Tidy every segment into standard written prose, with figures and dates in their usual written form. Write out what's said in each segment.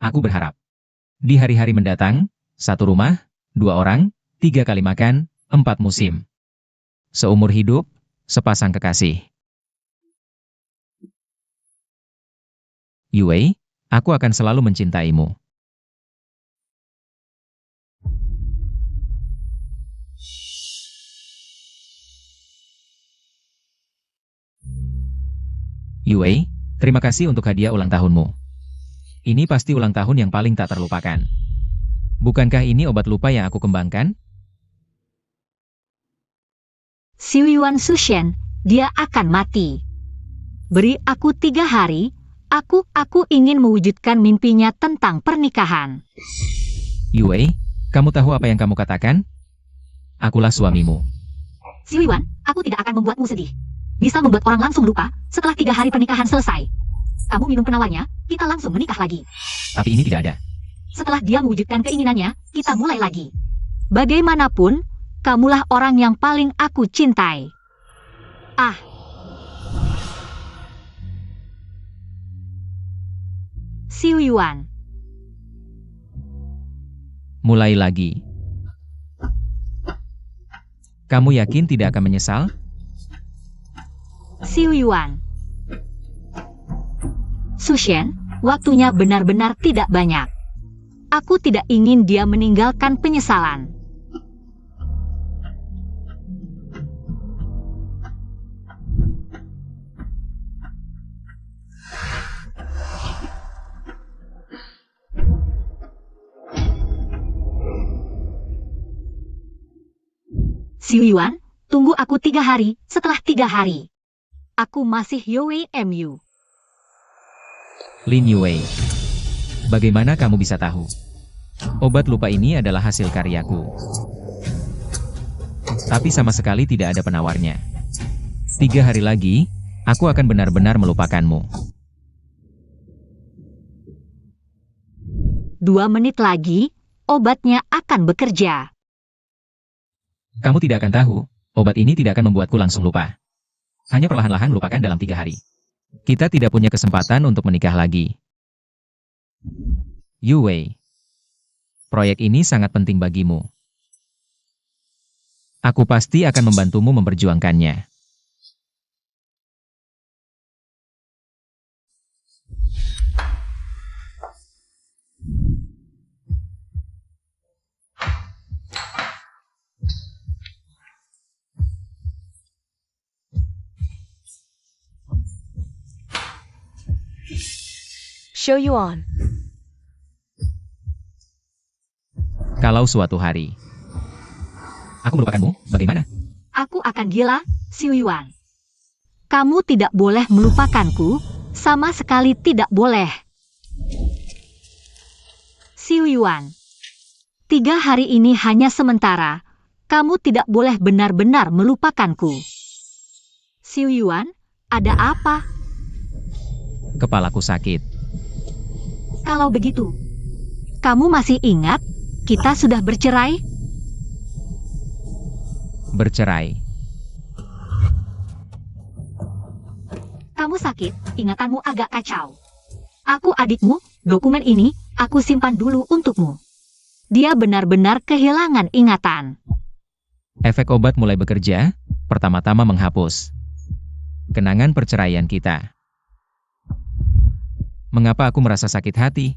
Aku berharap. Di hari-hari mendatang, 1 rumah, 2 orang, 3 kali makan, 4 musim. Seumur hidup, sepasang kekasih. Yue, aku akan selalu mencintaimu. Yue, terima kasih untuk hadiah ulang tahunmu. Ini pasti ulang tahun yang paling tak terlupakan. Bukankah ini obat lupa yang aku kembangkan? Xiu Yuan Sushen, dia akan mati. Beri aku 3 hari, aku ingin mewujudkan mimpinya tentang pernikahan. Yue, kamu tahu apa yang kamu katakan? Akulah suamimu. Xiu Yuan, aku tidak akan membuatmu sedih. Bisa membuat orang langsung lupa setelah 3 hari pernikahan selesai. Kamu minum penawarnya, kita langsung menikah lagi. Tapi ini tidak ada. Setelah dia mewujudkan keinginannya, kita mulai lagi. Bagaimanapun, kamulah orang yang paling aku cintai. Ah. Xiu Yuan. Mulai lagi. Kamu yakin tidak akan menyesal? Xiu Yuan. Sushen, waktunya benar-benar tidak banyak. Aku tidak ingin dia meninggalkan penyesalan. Xiu Yuan, tunggu aku 3 hari, setelah 3 hari. Aku masih Yue Mu. Lin Yue. Bagaimana kamu bisa tahu? Obat lupa ini adalah hasil karyaku. Tapi sama sekali tidak ada penawarnya. 3 hari lagi, aku akan benar-benar melupakanmu. 2 menit lagi, obatnya akan bekerja. Kamu tidak akan tahu, obat ini tidak akan membuatku langsung lupa. Hanya perlahan-lahan melupakan dalam 3 hari. Kita tidak punya kesempatan untuk menikah lagi. Yue. Proyek ini sangat penting bagimu. Aku pasti akan membantumu memperjuangkannya. Xiu Yuan. Kalau suatu hari aku melupakanmu, bagaimana? Aku akan gila, Xiu Yuan. Kamu tidak boleh melupakanku, sama sekali tidak boleh. Xiu Yuan. 3 hari ini hanya sementara. Kamu tidak boleh benar-benar melupakanku. Xiu Yuan, ada apa? Kepalaku sakit. Kalau begitu, kamu masih ingat kita sudah bercerai? Bercerai. Kamu sakit, ingatanmu agak kacau. Aku adikmu, dokumen ini aku simpan dulu untukmu. Dia benar-benar kehilangan ingatan. Efek obat mulai bekerja, pertama-tama menghapus kenangan perceraian kita. Mengapa aku merasa sakit hati?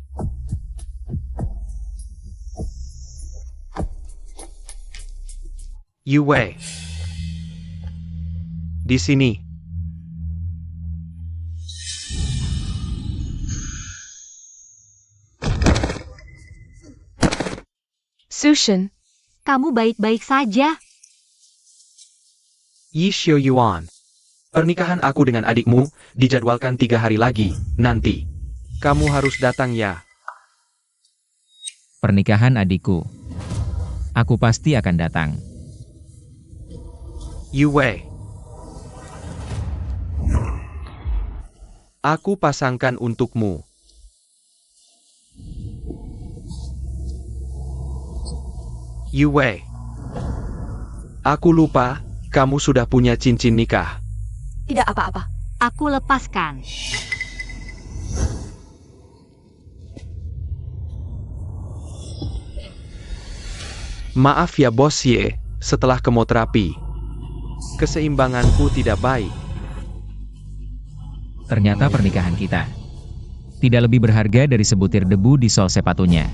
Yue. Di sini. Sushen. Kamu baik-baik saja. Yi Xiu Yuan. Pernikahan aku dengan adikmu dijadwalkan 3 hari lagi, nanti. Kamu harus datang ya. Pernikahan adikku. Aku pasti akan datang. Yue. Aku pasangkan untukmu. Yue. Aku lupa, kamu sudah punya cincin nikah. Tidak apa-apa. Aku lepaskan. Maaf ya bos Ye, setelah kemoterapi, keseimbanganku tidak baik. Ternyata pernikahan kita tidak lebih berharga dari sebutir debu di sol sepatunya.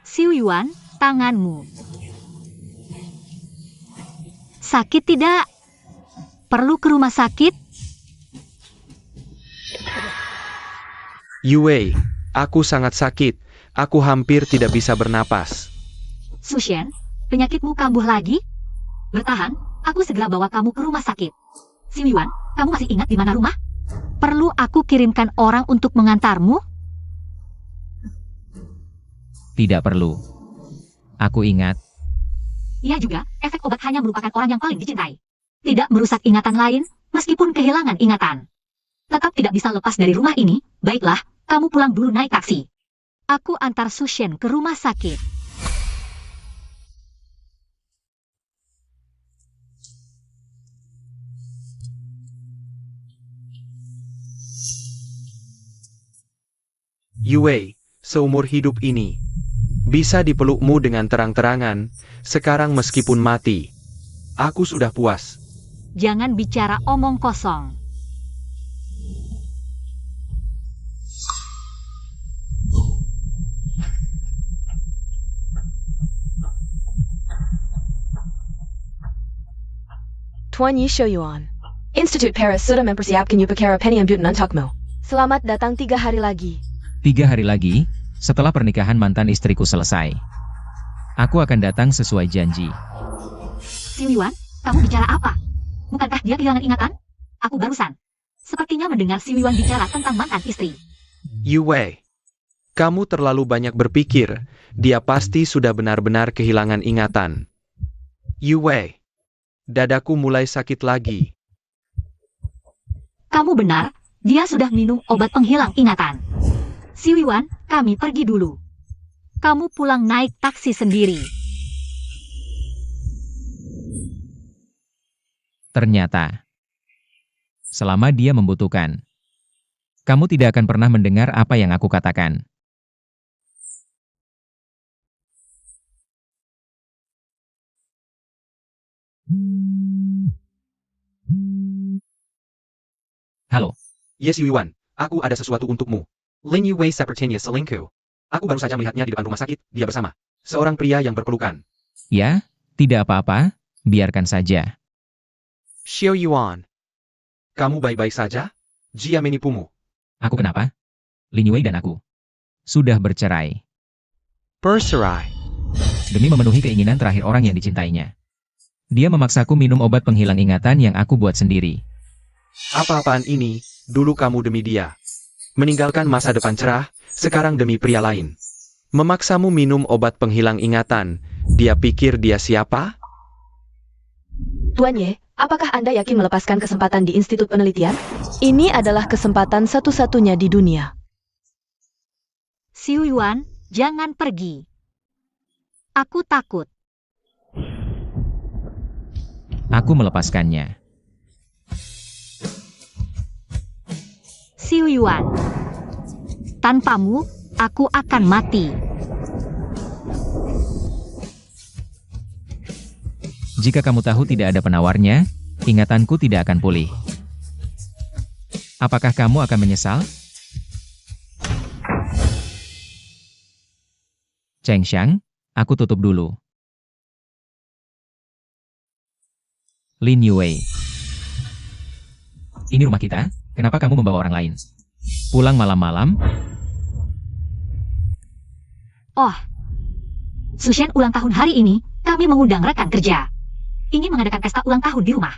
Xiu Yuan, tanganmu. Sakit tidak? Perlu ke rumah sakit? Yue, aku sangat sakit. Aku hampir tidak bisa bernapas. Sushen, penyakitmu kambuh lagi? Bertahan, aku segera bawa kamu ke rumah sakit. Xiu Yuan, kamu masih ingat di mana rumah? Perlu aku kirimkan orang untuk mengantarmu? Tidak perlu. Aku ingat. Iya juga, efek obat hanya merupakan orang yang paling dicintai. Tidak merusak ingatan lain, meskipun kehilangan ingatan. Tetap tidak bisa lepas dari rumah ini. Baiklah, kamu pulang dulu naik taksi. Aku antar Sushen ke rumah sakit. Yue, seumur hidup ini, bisa dipelukmu dengan terang-terangan, sekarang meskipun mati. Aku sudah puas. Jangan bicara omong kosong. Tuan Yi Show Yuan. Institute Paris sudah mempersiapkan upacara penyambutan untukmu. Selamat datang 3 hari lagi. 3 hari lagi, setelah pernikahan mantan istriku selesai, aku akan datang sesuai janji. Xiu Yuan, kamu bicara apa? Bukankah dia kehilangan ingatan? Aku barusan sepertinya mendengar Xiu Yuan bicara tentang mantan istri. Yue, kamu terlalu banyak berpikir. Dia pasti sudah benar-benar kehilangan ingatan. Yue, dadaku mulai sakit lagi. Kamu benar, dia sudah minum obat penghilang ingatan. Xiu Yuan, kami pergi dulu. Kamu pulang naik taksi sendiri. Ternyata, selama dia membutuhkan, kamu tidak akan pernah mendengar apa yang aku katakan. Halo. Yes Yuan, aku ada sesuatu untukmu. Lin Yue sepertinya selingkuh. Aku baru saja melihatnya di depan rumah sakit, dia bersama seorang pria yang berpelukan. Ya, tidak apa-apa, biarkan saja. Xiao Yuan, kamu baik-baik saja? Jia menipumu. Aku kenapa? Lin Yue dan aku sudah bercerai Bercerai. demi memenuhi keinginan terakhir orang yang dicintainya. Dia memaksaku minum obat penghilang ingatan yang aku buat sendiri. Apa-apaan ini? Dulu kamu demi dia meninggalkan masa depan cerah, sekarang demi pria lain. Memaksamu minum obat penghilang ingatan. Dia pikir dia siapa? Tuan Ye, apakah Anda yakin melepaskan kesempatan di Institut Penelitian? Ini adalah kesempatan satu-satunya di dunia. Xiu Yuan, jangan pergi. Aku takut. Aku melepaskannya. Xiu Yuan, tanpamu, aku akan mati. Jika kamu tahu tidak ada penawarnya, ingatanku tidak akan pulih. Apakah kamu akan menyesal? Cheng Xiang, aku tutup dulu. Lin Yue. Ini rumah kita, kenapa kamu membawa orang lain? Pulang malam-malam? Oh, Sushen ulang tahun hari ini, kami mengundang rekan kerja. Ingin mengadakan pesta ulang tahun di rumah.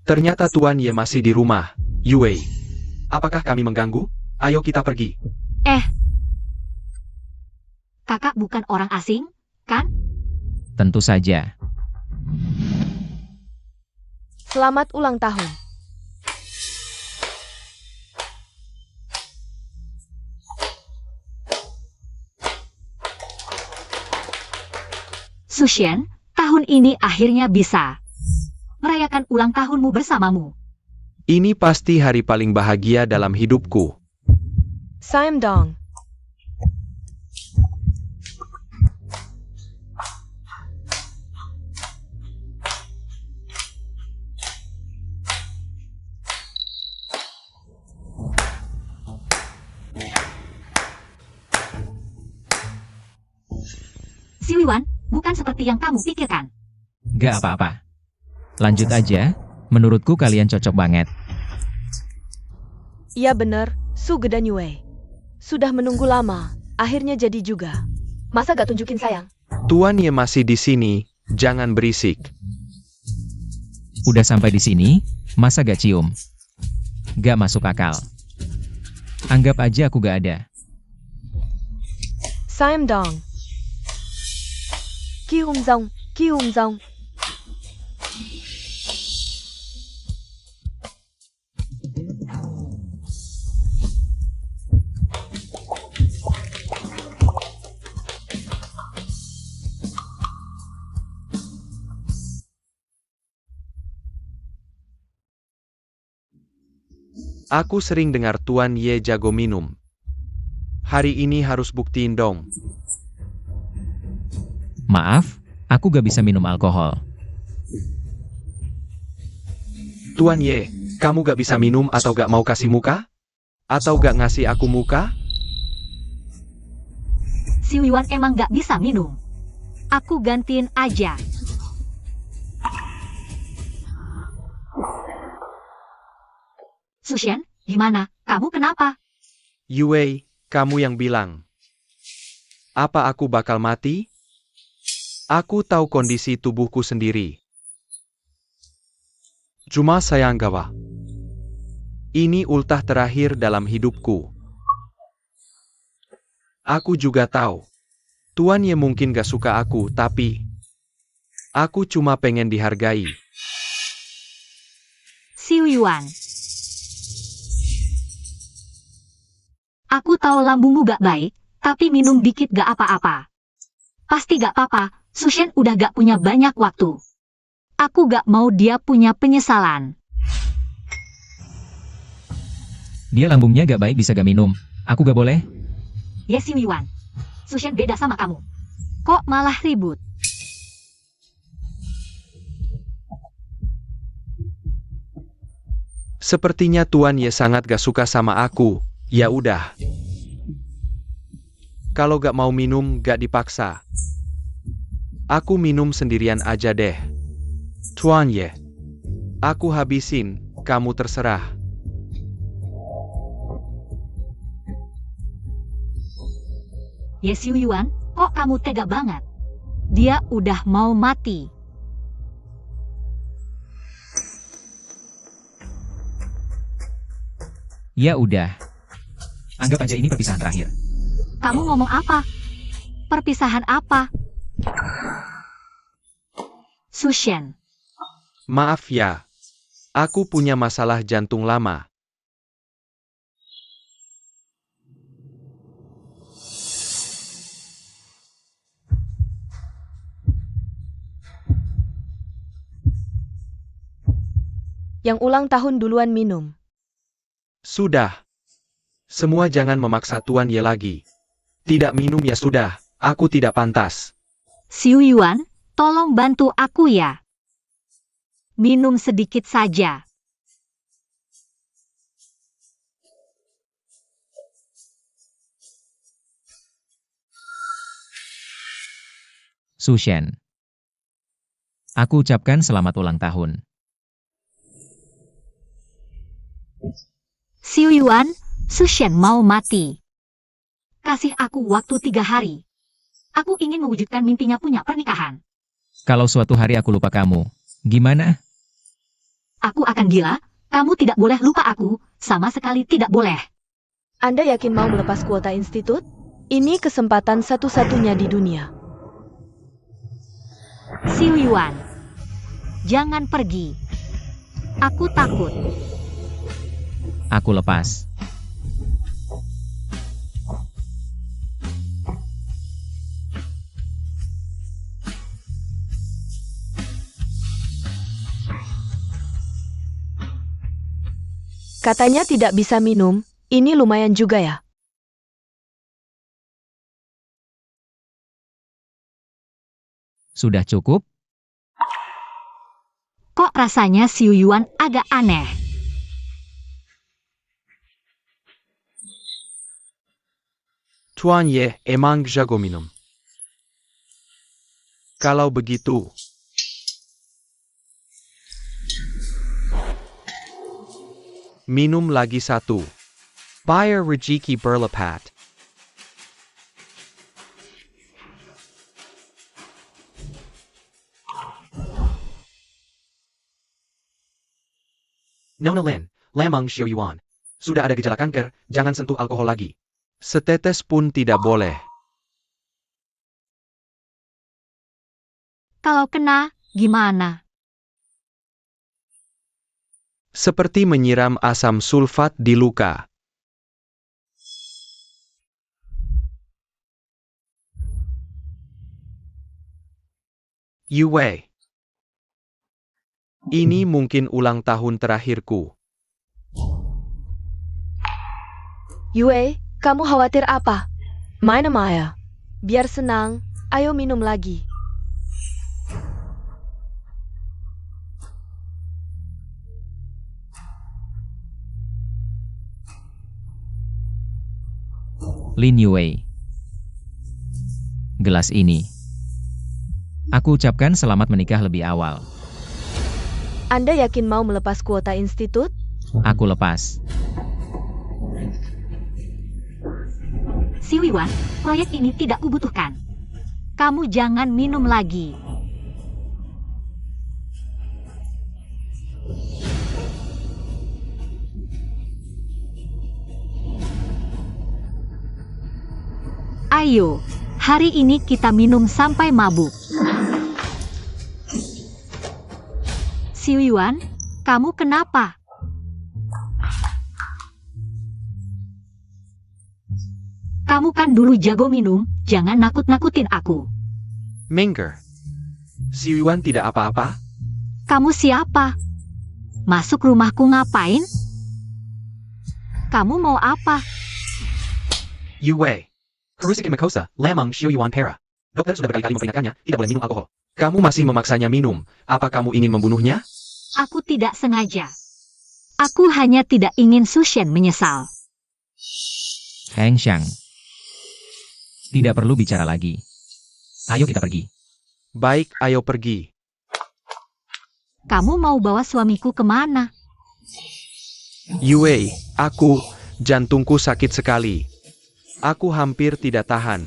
Ternyata Tuan Ye masih di rumah. Yue, apakah kami mengganggu? Ayo kita pergi. Kakak bukan orang asing, kan? Tentu saja. Selamat ulang tahun. Sushen, tahun ini akhirnya bisa. merayakan ulang tahunmu bersamamu. Ini pasti hari paling bahagia dalam hidupku. Saim Dong. Siwiwan, bukan seperti yang kamu pikirkan. Gak apa-apa. Lanjut aja, menurutku kalian cocok banget. Iya bener, Suge dan Yue. Sudah menunggu lama, akhirnya jadi juga. Masa gak tunjukin sayang? Tuan Ye masih di sini, jangan berisik. Udah sampai di sini, masa gak cium? Gak masuk akal. Anggap aja aku gak ada. Saim Dong. Kium Zong, Kium Zong. Aku sering dengar Tuan Ye jago minum. Hari ini harus buktiin dong. Maaf, aku gak bisa minum alkohol. Tuan Ye, kamu gak bisa minum atau gak mau kasih muka? Atau gak ngasih aku muka? Siwiwan emang gak bisa minum. Aku gantiin aja. Sushen, gimana? Kamu kenapa? Yue, kamu yang bilang. Apa aku bakal mati? Aku tahu kondisi tubuhku sendiri. Cuma sayang gawa. Ini ultah terakhir dalam hidupku. Aku juga tahu. Tuan Ye mungkin gak suka aku, tapi aku cuma pengen dihargai. Siwiwan. Aku tahu lambungmu gak baik, tapi minum dikit gak apa-apa. Pasti gak apa-apa, Sushen udah gak punya banyak waktu. Aku gak mau dia punya penyesalan. Dia lambungnya gak baik bisa gak minum. Aku gak boleh? Ya Siwiwan. Sushen beda sama kamu. Kok malah ribut? Sepertinya Tuan Ye sangat gak suka sama aku. Ya udah. Kalau gak mau minum, gak dipaksa. Aku minum sendirian aja deh. Tuan Ye. Aku habisin, kamu terserah. Ya Siwiwan, kok kamu tega banget? Dia udah mau mati. Ya udah. Anggap aja ini perpisahan terakhir. Kamu ngomong apa? Perpisahan apa? Sushen. Maaf ya. Aku punya masalah jantung lama. Yang ulang tahun duluan minum. Sudah. Semua jangan memaksa Tuan Ye lagi. Tidak minum ya sudah, aku tidak pantas. Siwiwan, tolong bantu aku ya. Minum sedikit saja. Sushen. Aku ucapkan selamat ulang tahun. Siwiwan, Sushen mau mati. Kasih aku waktu 3 hari. Aku ingin mewujudkan mimpinya punya pernikahan. Kalau suatu hari aku lupa kamu, gimana? Aku akan gila, kamu tidak boleh lupa aku, sama sekali tidak boleh. Anda yakin mau melepas kuota institut? Ini kesempatan satu-satunya di dunia. Siwiwan, jangan pergi. Aku takut. Aku lepas. Katanya tidak bisa minum, ini lumayan juga ya. Sudah cukup? Kok rasanya Xiu Yuan agak aneh? Tuan Ye emang jago minum. Kalau begitu, minum lagi satu. Bayar rezeki berlipat. Nona Lin, Lamang Xiao Yuan. Sudah ada gejala kanker, jangan sentuh alkohol lagi. Setetes pun tidak boleh. Kalau kena, gimana? Seperti menyiram asam sulfat di luka. Yue. Ini mungkin ulang tahun terakhirku. Yue, kamu khawatir apa? Main sama ayah. Biar senang, ayo minum lagi. Lin Yue. Gelas ini. Aku ucapkan selamat menikah lebih awal. Anda yakin mau melepas kuota institut? Aku lepas. Xiu Yuan, proyek ini tidak kubutuhkan. Kamu jangan minum lagi. Ayo, hari ini kita minum sampai mabuk. Xiu Yuan, kamu kenapa? Kamu kan dulu jago minum, jangan nakut-nakutin aku. Menger. Si Yuan tidak apa-apa? Kamu siapa? Masuk rumahku ngapain? Kamu mau apa? Yue. Harusnya Makosa, Lamang Xiao Yuan Pera. Dokter sudah berkali-kali memperingatkannya, tidak boleh minum alkohol. Kamu masih memaksanya minum. Apa kamu ingin membunuhnya? Aku tidak sengaja. Aku hanya tidak ingin Sushen menyesal. Heng Xiang. Tidak perlu bicara lagi. Ayo kita pergi. Baik, ayo pergi. Kamu mau bawa suamiku kemana? Yue, jantungku sakit sekali. Aku hampir tidak tahan.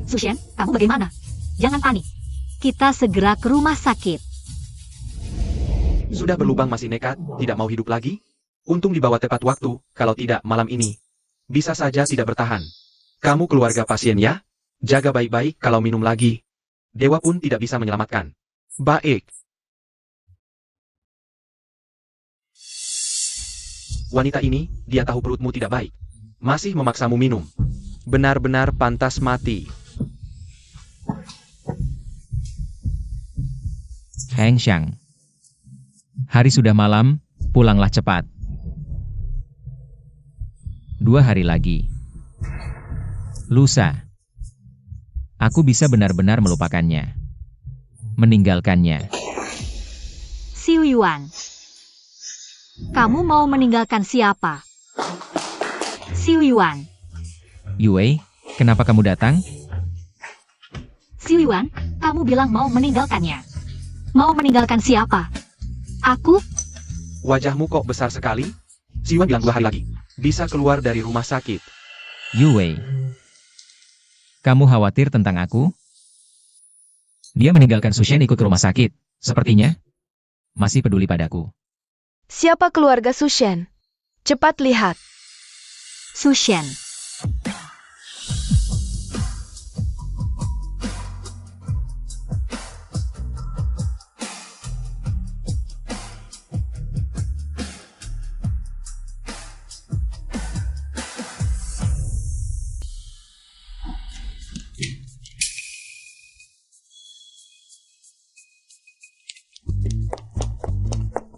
Sushen, kamu bagaimana? Jangan panik. Kita segera ke rumah sakit. Sudah berlubang masih nekat, tidak mau hidup lagi? Untung dibawa tepat waktu, kalau tidak malam ini. Bisa saja tidak bertahan. Kamu keluarga pasien ya? Jaga baik-baik kalau minum lagi. Dewa pun tidak bisa menyelamatkan. Baik. Wanita ini, dia tahu perutmu tidak baik. Masih memaksamu minum. Benar-benar pantas mati. Heng Xiang. Hari sudah malam, pulanglah cepat. 2 hari lagi. Lusa. Aku bisa benar-benar melupakannya. Meninggalkannya. Xiu Yuan. Kamu mau meninggalkan siapa? Xiu Yuan. Yue, kenapa kamu datang? Xiu Yuan, kamu bilang mau meninggalkannya. Mau meninggalkan siapa? Aku? Wajahmu kok besar sekali? Si Yuan bilang 2 hari lagi. Bisa keluar dari rumah sakit. Yue. Kamu khawatir tentang aku? Dia meninggalkan Sushen ikut ke rumah sakit. Sepertinya masih peduli padaku. Siapa keluarga Sushen? Cepat lihat. Sushen.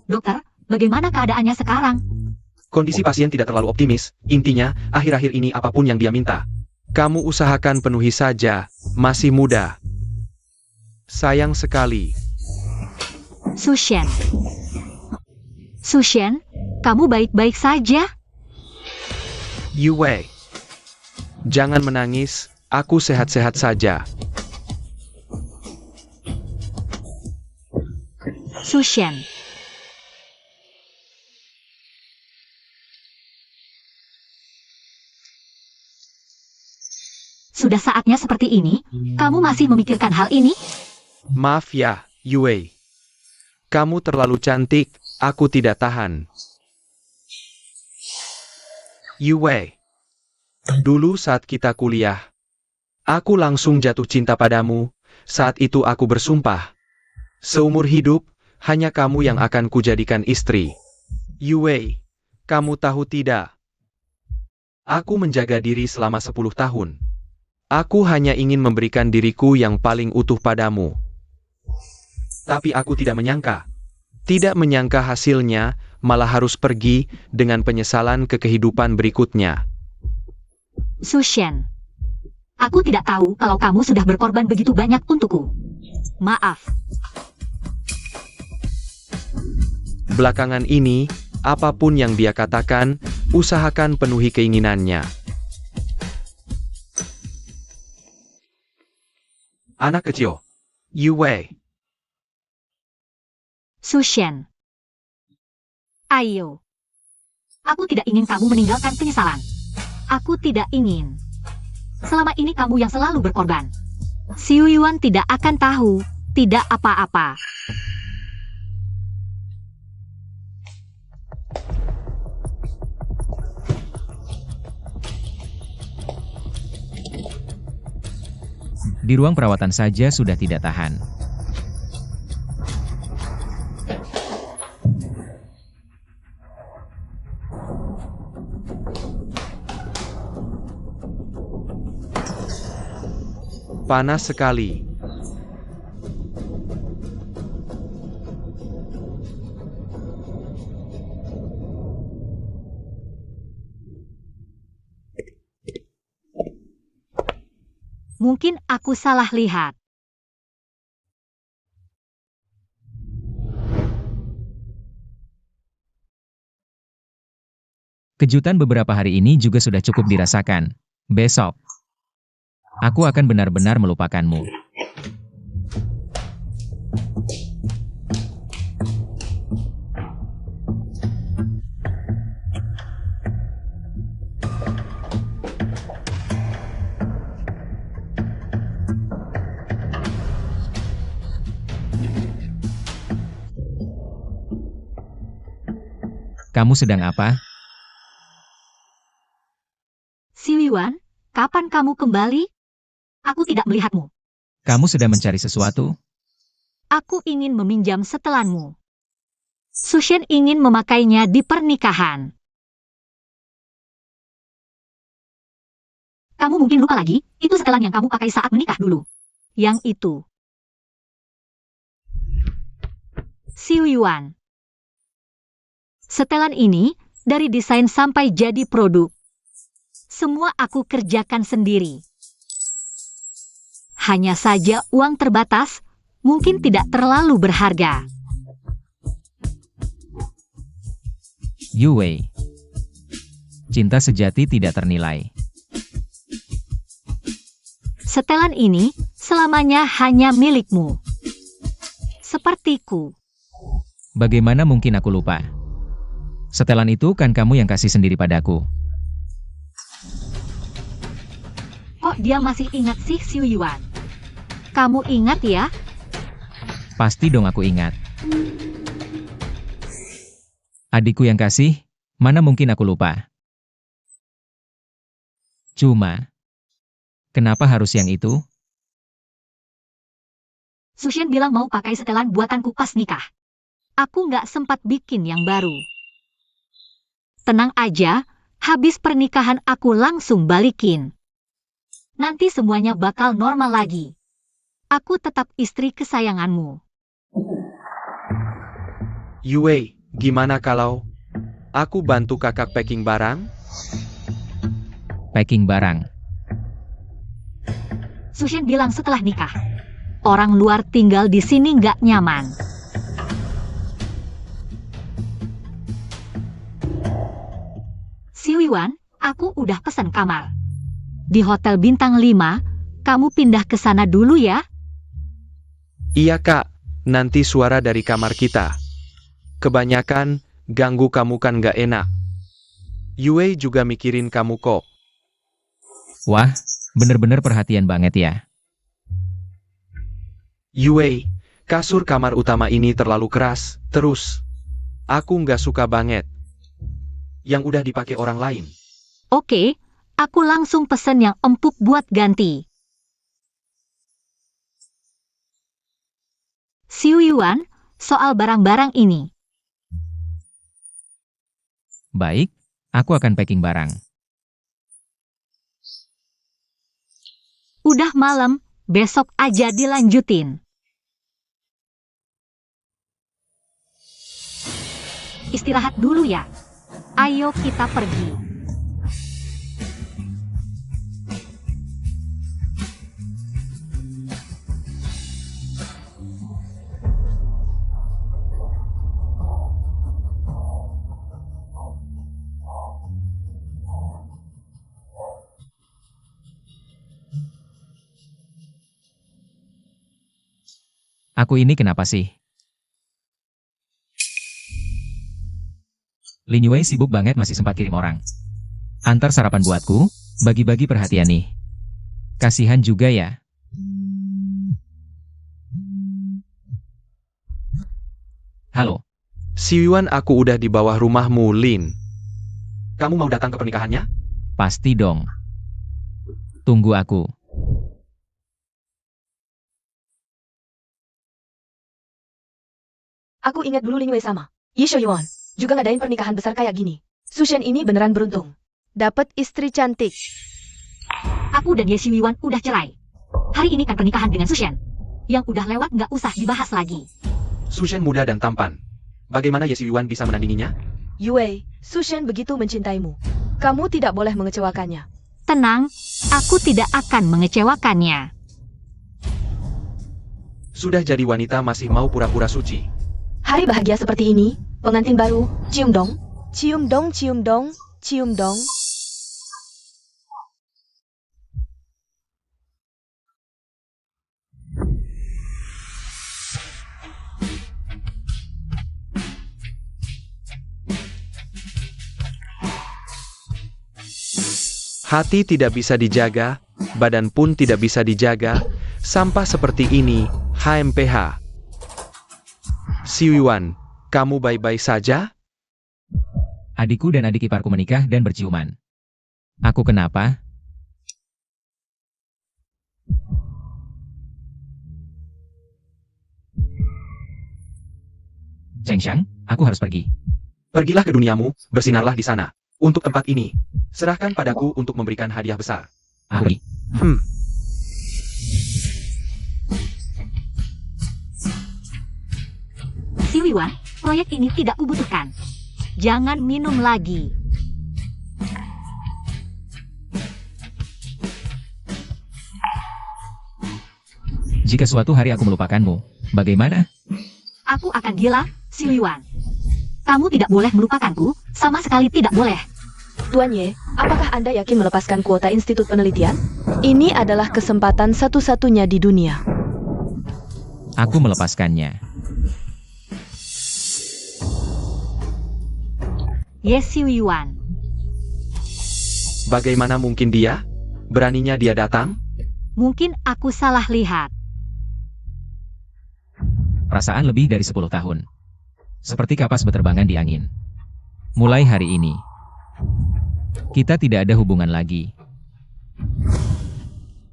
Dokter, bagaimana keadaannya sekarang? Kondisi pasien tidak terlalu optimis, intinya, akhir-akhir ini apapun yang dia minta. Kamu usahakan penuhi saja, masih muda. Sayang sekali. Sushen. Sushen, kamu baik-baik saja? Yue. Jangan menangis, aku sehat-sehat saja. Sushen. Sudah saatnya seperti ini, kamu masih memikirkan hal ini? Maaf ya, Yue. Kamu terlalu cantik, aku tidak tahan. Yue. Dulu saat kita kuliah, aku langsung jatuh cinta padamu, saat itu aku bersumpah. Seumur hidup, hanya kamu yang akan kujadikan istri. Yue, kamu tahu tidak? Aku menjaga diri selama 10 tahun. Aku hanya ingin memberikan diriku yang paling utuh padamu. Tapi aku tidak menyangka hasilnya, malah harus pergi dengan penyesalan ke kehidupan berikutnya. Sushen. Aku tidak tahu kalau kamu sudah berkorban begitu banyak untukku. Maaf. Belakangan ini, apapun yang dia katakan, usahakan penuhi keinginannya. Anak kecil. Yue. Sushen. Ayo. Aku tidak ingin kamu meninggalkan penyesalan. Aku tidak ingin. Selama ini kamu yang selalu berkorban. Xiu Yuan tidak akan tahu, tidak apa-apa. Di ruang perawatan saja sudah tidak tahan. Panas sekali. Mungkin aku salah lihat. Kejutan beberapa hari ini juga sudah cukup dirasakan. Besok, aku akan benar-benar melupakanmu. Kamu sedang apa? Xiu Yuan, kapan kamu kembali? Aku tidak melihatmu. Kamu sedang mencari sesuatu? Aku ingin meminjam setelanmu. Sushen ingin memakainya di pernikahan. Kamu mungkin lupa lagi, itu setelan yang kamu pakai saat menikah dulu. Yang itu. Xiu Yuan. Setelan ini, dari desain sampai jadi produk. Semua aku kerjakan sendiri. Hanya saja uang terbatas, mungkin tidak terlalu berharga. Yue. Cinta sejati tidak ternilai. Setelan ini, selamanya hanya milikmu. Sepertiku. Bagaimana mungkin aku lupa? Setelan itu kan kamu yang kasih sendiri padaku. Kok dia masih ingat sih Xiu Yuan? Kamu ingat ya? Pasti dong aku ingat. Adikku yang kasih, mana mungkin aku lupa? Cuma, kenapa harus yang itu? Sushen bilang mau pakai setelan buatanku pas nikah. Aku nggak sempat bikin yang baru. Tenang aja, habis pernikahan aku langsung balikin. Nanti semuanya bakal normal lagi. Aku tetap istri kesayanganmu. Yue, gimana kalau Aku bantu kakak packing barang. Packing barang. Sushen bilang setelah nikah. Orang luar tinggal di sini nggak nyaman. Si Wiwan, aku udah pesen kamar. Di Hotel Bintang 5, kamu pindah ke sana dulu ya. Iya kak, nanti suara dari kamar kita. Kebanyakan, ganggu kamu kan gak enak. Yue juga mikirin kamu kok. Wah, bener-bener perhatian banget ya. Yue, kasur kamar utama ini terlalu keras, terus. Aku nggak suka banget. Yang udah dipakai orang lain. Oke, aku langsung pesen yang empuk buat ganti. Si Wiwan, soal barang-barang ini. Baik, aku akan packing barang. Udah malam, besok aja dilanjutin. Istirahat dulu ya. Ayo kita pergi. Aku ini kenapa sih? Lin Yue sibuk banget masih sempat kirim orang. Antar sarapan buatku, bagi-bagi perhatian nih. Kasihan juga ya. Halo, Si Wiwan, aku udah di bawah rumahmu, Lin. Kamu mau datang ke pernikahannya? pasti dong. Tunggu aku. Aku ingat dulu Lin Wei sama Yi Shoyuan juga ngadain pernikahan besar kayak gini. Sushen ini beneran beruntung. Dapat istri cantik. Aku dan Ye Si Wiwan udah cerai. Hari ini kan pernikahan dengan Sushen. Yang udah lewat nggak usah dibahas lagi. Sushen muda dan tampan. Bagaimana Ye Si Wiwan bisa menandinginya? Yue, Sushen begitu mencintaimu. Kamu tidak boleh mengecewakannya. Tenang, aku tidak akan mengecewakannya. Sudah jadi wanita masih mau pura-pura suci. Hari bahagia seperti ini, pengantin baru, cium dong. Cium dong, cium dong, cium dong. Hati tidak bisa dijaga, badan pun tidak bisa dijaga, sampah seperti ini, HMPH. Si Wiwan, kamu baik-baik saja? Adikku dan adik iparku menikah dan berciuman. Aku kenapa? Cheng Xiang, aku harus pergi. Pergilah ke duniamu, bersinarlah di sana. Untuk tempat ini, serahkan padaku untuk memberikan hadiah besar. Aku pergi. Si Wiwan, proyek ini tidak kubutuhkan. Jangan minum lagi. Jika suatu hari aku melupakanmu, bagaimana? Aku akan gila, Si Wiwan. Kamu tidak boleh melupakanku, sama sekali tidak boleh. Tuan Ye, apakah Anda yakin melepaskan kuota Institut Penelitian? Ini adalah kesempatan satu-satunya di dunia. Aku melepaskannya. Yes, Si Wiwan. Bagaimana mungkin dia? Beraninya dia datang? Mungkin aku salah lihat. Perasaan lebih dari 10 tahun. Seperti kapas berterbangan di angin. Mulai hari ini, kita tidak ada hubungan lagi.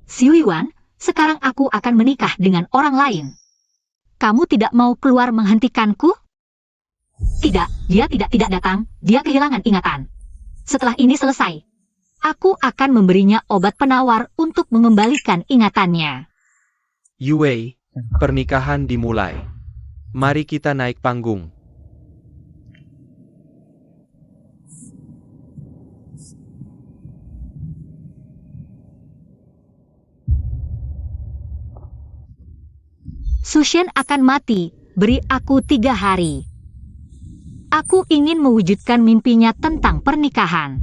Si Wiwan, sekarang aku akan menikah dengan orang lain. Kamu tidak mau keluar menghentikanku? Tidak, dia tidak datang, dia kehilangan ingatan. Setelah ini selesai, aku akan memberinya obat penawar untuk mengembalikan ingatannya. Yue, pernikahan dimulai. Mari kita naik panggung. Sushen akan mati, beri aku 3 hari. Aku ingin mewujudkan mimpinya tentang pernikahan.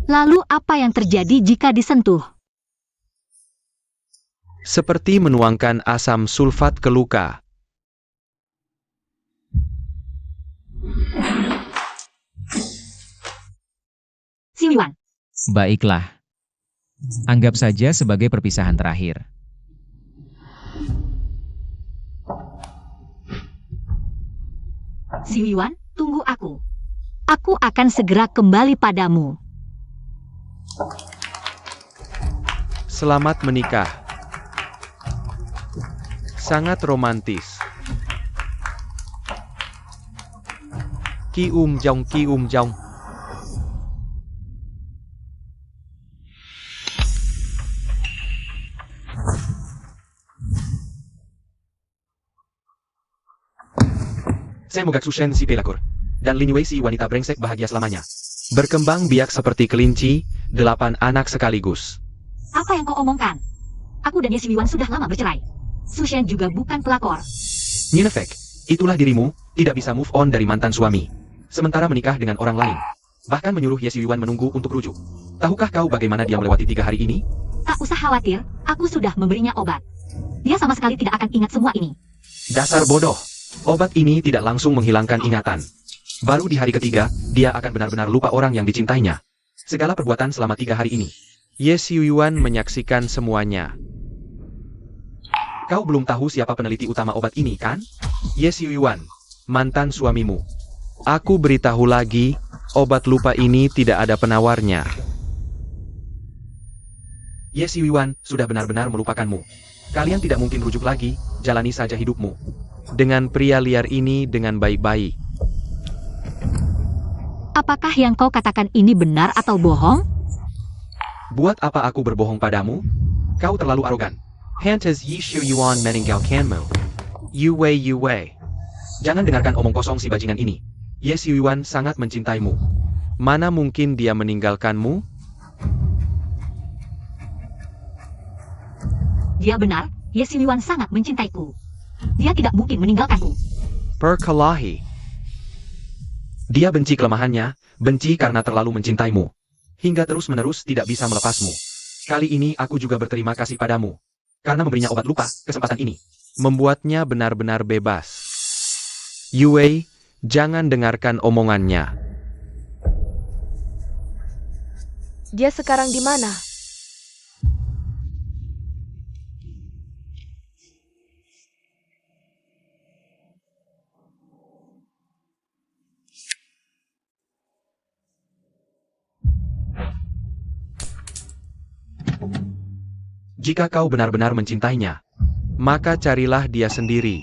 Lalu apa yang terjadi jika disentuh? Seperti menuangkan asam sulfat ke luka. Siwiwan, Baiklah. Anggap saja sebagai perpisahan terakhir. Siwiwan, tunggu aku. Aku akan segera kembali padamu. Selamat menikah. Sangat romantis. Ki Jong, Ki Jong. Saya mogak Sushen si pelakor. Dan Lin Wei si wanita brengsek bahagia selamanya. Berkembang biak seperti kelinci, 8 anak sekaligus. Apa yang kau omongkan? Aku dan Ye Siwiwan sudah lama bercerai. Sushen juga bukan pelakor. Ninefek, itulah dirimu, tidak bisa move on dari mantan suami. Sementara menikah dengan orang lain. Bahkan menyuruh Ye Siwiwan menunggu untuk rujuk. Tahukah kau bagaimana dia melewati 3 hari ini? Tak usah khawatir, aku sudah memberinya obat. Dia sama sekali tidak akan ingat semua ini. Dasar bodoh. Obat ini tidak langsung menghilangkan ingatan. Baru di hari ketiga, dia akan benar-benar lupa orang yang dicintainya. Segala perbuatan selama 3 hari ini. Ye Siwiwan menyaksikan semuanya. Kau belum tahu siapa peneliti utama obat ini, kan? Ye Siwiwan, mantan suamimu. Aku beritahu lagi, obat lupa ini tidak ada penawarnya. Ye Siwiwan sudah benar-benar melupakanmu. Kalian tidak mungkin rujuk lagi, jalani saja hidupmu. Dengan pria liar ini dengan baik-baik. Apakah yang kau katakan ini benar atau bohong? Buat apa aku berbohong padamu? Kau terlalu arogan. Hantes Yi Shiyuan meninggalkanmu. Yue. Jangan dengarkan omong kosong si bajingan ini. Ye Siwiwan sangat mencintaimu. Mana mungkin dia meninggalkanmu? Dia benar, Ye Siwiwan sangat mencintaiku. Dia tidak mungkin meninggalkanku. Perkelahi. Dia benci kelemahannya, benci karena terlalu mencintaimu. Hingga terus-menerus tidak bisa melepasmu. Kali ini aku juga berterima kasih padamu. Karena memberinya obat lupa, kesempatan ini membuatnya benar-benar bebas. Yue, jangan dengarkan omongannya. Dia sekarang di mana? Jika kau benar-benar mencintainya, maka carilah dia sendiri.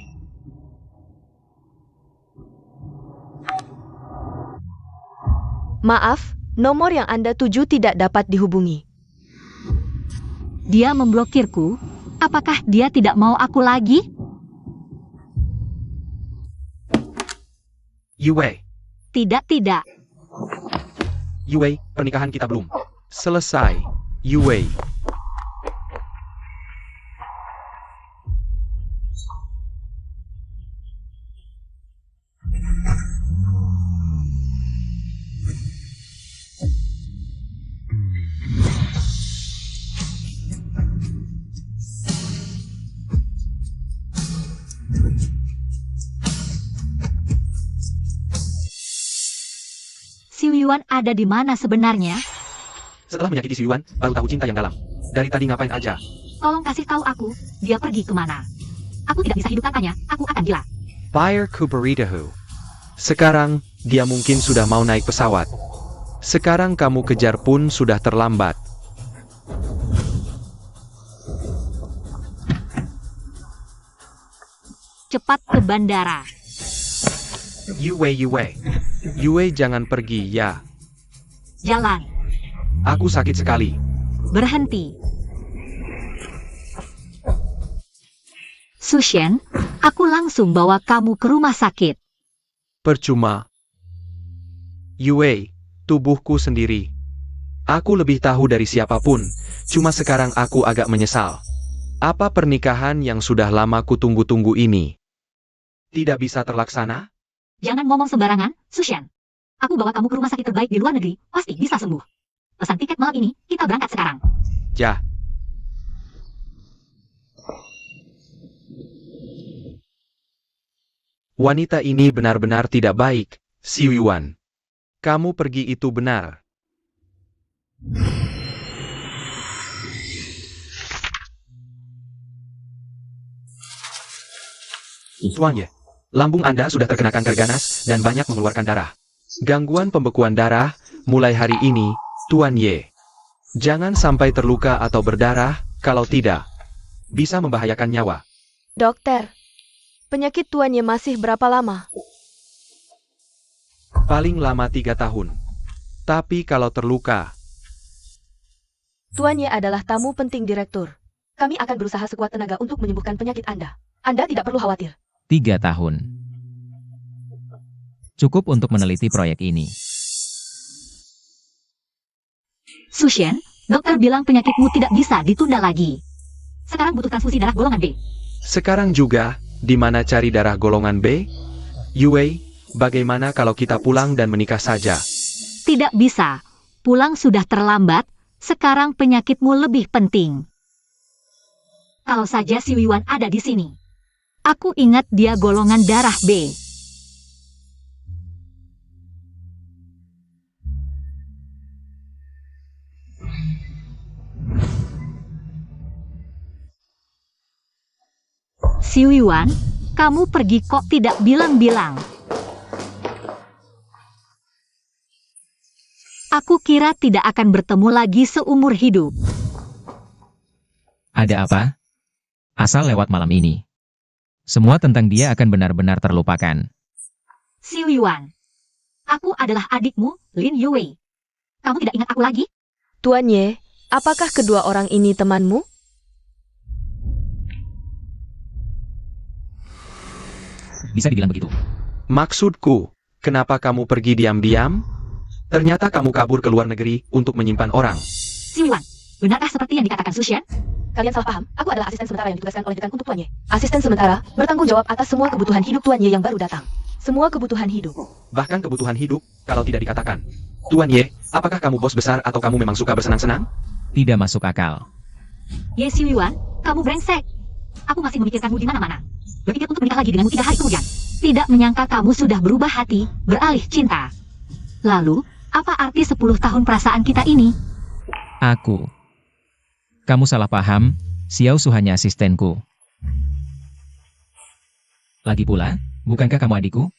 Maaf, nomor yang Anda tuju tidak dapat dihubungi. Dia memblokirku. Apakah dia tidak mau aku lagi? Yue, Tidak. Yue, pernikahan kita belum selesai. Yue. Siwiwan ada di mana sebenarnya? Setelah menyakiti Siwiwan, baru tahu cinta yang dalam. Dari tadi ngapain aja? Tolong kasih tahu aku, dia pergi kemana? Aku tidak bisa hidup tanpanya, aku akan gila. Fire Kuberitahu. Sekarang, dia mungkin sudah mau naik pesawat. Sekarang kamu kejar pun sudah terlambat. Cepat ke bandara. Yue, jangan pergi ya. Jalan. Aku sakit sekali. Berhenti. Sushen, aku langsung bawa kamu ke rumah sakit. Percuma. Yue, tubuhku sendiri. Aku lebih tahu dari siapapun, cuma sekarang aku agak menyesal. Apa pernikahan yang sudah lama kutunggu-tunggu ini tidak bisa terlaksana? Jangan ngomong sembarangan, Sushen. Aku bawa kamu ke rumah sakit terbaik di luar negeri, pasti bisa sembuh. Pesan tiket malam ini, kita berangkat sekarang. Ya. Wanita ini benar-benar tidak baik, Xu Yuan. Kamu pergi itu benar. Tuan Ye, lambung Anda sudah terkena kanker ganas dan banyak mengeluarkan darah. Gangguan pembekuan darah mulai hari ini, Tuan Ye. Jangan sampai terluka atau berdarah, kalau tidak, bisa membahayakan nyawa. Dokter, penyakit Tuan Ye masih berapa lama? Paling lama 3 tahun. Tapi kalau terluka, Tuan Ye adalah tamu penting direktur. Kami akan berusaha sekuat tenaga untuk menyembuhkan penyakit Anda. Anda tidak perlu khawatir. 3 tahun. Cukup untuk meneliti proyek ini. Sushen, dokter bilang penyakitmu tidak bisa ditunda lagi. Sekarang butuh transfusi darah golongan B. sekarang juga, di mana cari darah golongan B? Yue, bagaimana kalau kita pulang dan menikah saja? Tidak bisa. Pulang sudah terlambat, sekarang penyakitmu lebih penting. Kalau saja si Wiwan ada di sini. Aku ingat dia golongan darah B. Si Wiwan, kamu pergi kok tidak bilang-bilang. Aku kira tidak akan bertemu lagi seumur hidup. Ada apa? Asal lewat malam ini. Semua tentang dia akan benar-benar terlupakan. Si Wiwan, aku adalah adikmu, Lin Yue. Kamu tidak ingat aku lagi? Tuan Ye, apakah kedua orang ini temanmu? Bisa dibilang begitu. Maksudku, kenapa kamu pergi diam-diam? Ternyata kamu kabur ke luar negeri untuk menyimpan orang. Si Wiwan, benarkah seperti yang dikatakan Sushen? Kalian salah paham, aku adalah asisten sementara yang ditugaskan oleh dekan untuk Tuan Ye. Asisten sementara, bertanggung jawab atas semua kebutuhan hidup Tuan Ye yang baru datang. Semua kebutuhan hidup. Bahkan kebutuhan hidup, kalau tidak dikatakan. Tuan Ye, apakah kamu bos besar atau kamu memang suka bersenang-senang? Tidak masuk akal. Ye Si Wiwan, kamu brengsek. Aku masih memikirkanmu di mana-mana. Berpikir untuk menikah lagi denganmu 3 hari kemudian. Tidak menyangka kamu sudah berubah hati, beralih cinta. Lalu, apa arti 10 tahun perasaan kita ini? Aku. Kamu salah paham, Xiao Su hanya asistenku. Lagi pula, bukankah kamu adikku?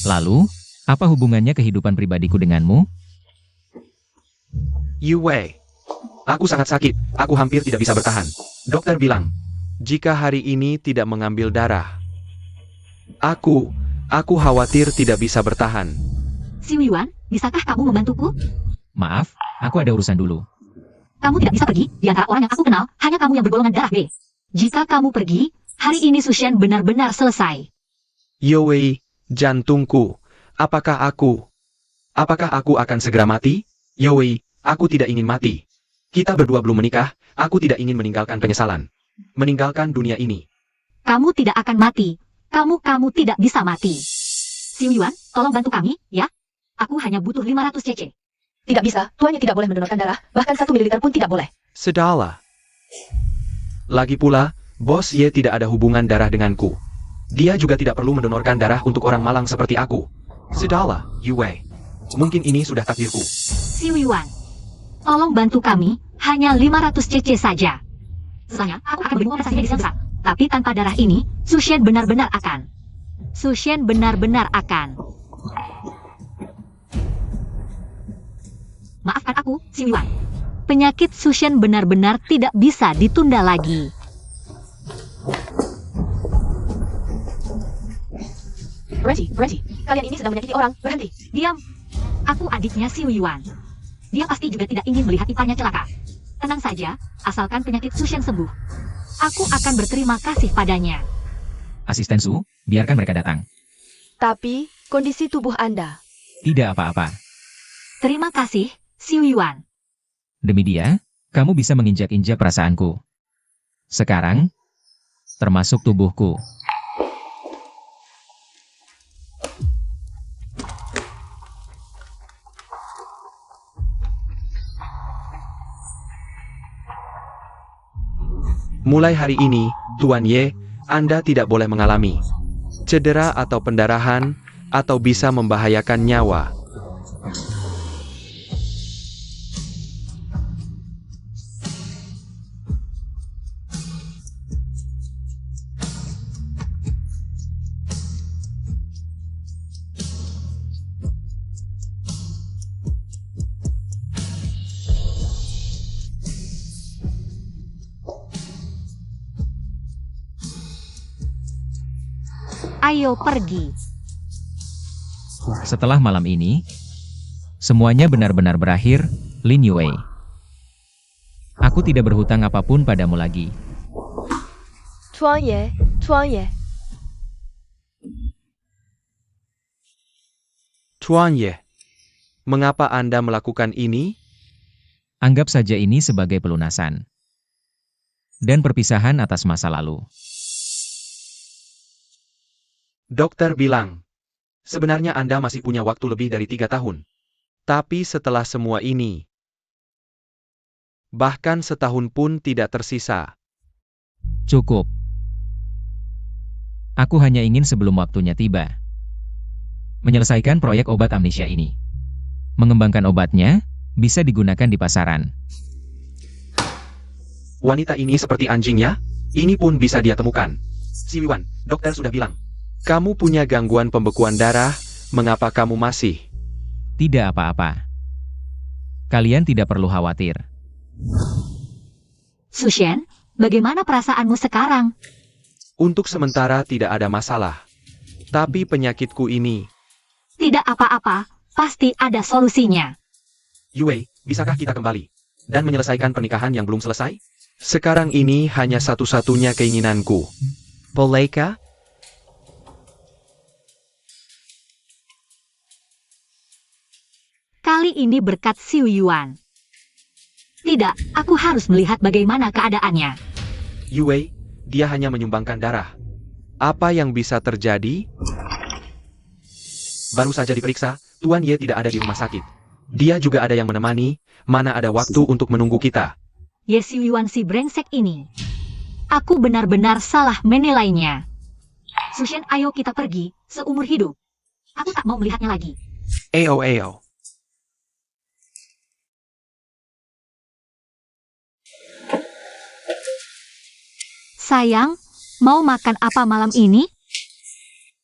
Lalu, apa hubungannya kehidupan pribadiku denganmu? Yue, aku sangat sakit, aku hampir tidak bisa bertahan. Dokter bilang, jika hari ini tidak mengambil darah, aku khawatir tidak bisa bertahan. Si Wiwan, bisakah kamu membantuku? Maaf, aku ada urusan dulu. Kamu tidak bisa pergi, di antara orang yang aku kenal, hanya kamu yang bergolongan darah B. Jika kamu pergi, hari ini Sushen benar-benar selesai. Yue, jantungku, apakah aku akan segera mati? Yue, aku tidak ingin mati. Kita berdua belum menikah, aku tidak ingin meninggalkan penyesalan. Meninggalkan dunia ini. Kamu tidak akan mati. Kamu tidak bisa mati. Si Wiwan, tolong bantu kami, ya. Aku hanya butuh 500 cc. Tidak bisa, Tuan Ye tidak boleh mendonorkan darah, bahkan 1 mililiter pun tidak boleh. Sudahlah. Lagi pula, Bos Ye tidak ada hubungan darah denganku. Dia juga tidak perlu mendonorkan darah untuk orang malang seperti aku. Sudahlah, Yue. Mungkin ini sudah takdirku. Si Wiwan, tolong bantu kami, hanya 500 cc saja. Setelahnya, aku akan beri kompensasinya di Siangsa. Tapi tanpa darah ini, Sushen benar-benar akan. Sushen benar-benar akan. Maafkan aku, si Wiwan. Penyakit Sushen benar-benar tidak bisa ditunda lagi. Berhenti, kalian ini sedang menyakiti orang, berhenti. Diam. Aku adiknya si Wiwan. Dia pasti juga tidak ingin melihat iparnya celaka. Tenang saja, asalkan penyakit Sushen sembuh. Aku akan berterima kasih padanya. Asisten Su, biarkan mereka datang. Tapi, kondisi tubuh Anda. Tidak apa-apa. Terima kasih, si Wiwan. Demi dia, kamu bisa menginjak-injak perasaanku. Sekarang, termasuk tubuhku. Mulai hari ini, Tuan Ye, Anda tidak boleh mengalami cedera atau pendarahan, atau bisa membahayakan nyawa. Ayo pergi. Setelah malam ini, semuanya benar-benar berakhir, Lin Yue. Aku tidak berhutang apapun padamu lagi. Tuan Ye, Tuan Ye. Tuan Ye, mengapa Anda melakukan ini? Anggap saja ini sebagai pelunasan. Dan perpisahan atas masa lalu. Dokter bilang, sebenarnya Anda masih punya waktu lebih dari 3 tahun. Tapi setelah semua ini, bahkan setahun pun tidak tersisa. Cukup. Aku hanya ingin sebelum waktunya tiba, menyelesaikan proyek obat amnesia ini. Mengembangkan obatnya, bisa digunakan di pasaran. Wanita ini seperti anjing ya? Ini pun bisa dia temukan. Si Wiwan, dokter sudah bilang. Kamu punya gangguan pembekuan darah, mengapa kamu masih? Tidak apa-apa. Kalian tidak perlu khawatir. Sushen, bagaimana perasaanmu sekarang? Untuk sementara tidak ada masalah. Tapi penyakitku ini, Tidak apa-apa, pasti ada solusinya. Yue, bisakah kita kembali dan menyelesaikan pernikahan yang belum selesai? Sekarang ini hanya satu-satunya keinginanku. Bolehkah? Kali ini berkat Xiu Yuan. Tidak, aku harus melihat bagaimana keadaannya. Yue, dia hanya menyumbangkan darah. Apa yang bisa terjadi? Baru saja diperiksa, Tuan Ye tidak ada di rumah sakit. Dia juga ada yang menemani, mana ada waktu untuk menunggu kita. Ye Xiu Yuan si brengsek ini. Aku benar-benar salah menilainya. Sushen, ayo kita pergi, seumur hidup. Aku tak mau melihatnya lagi. Eo. Sayang, mau makan apa malam ini?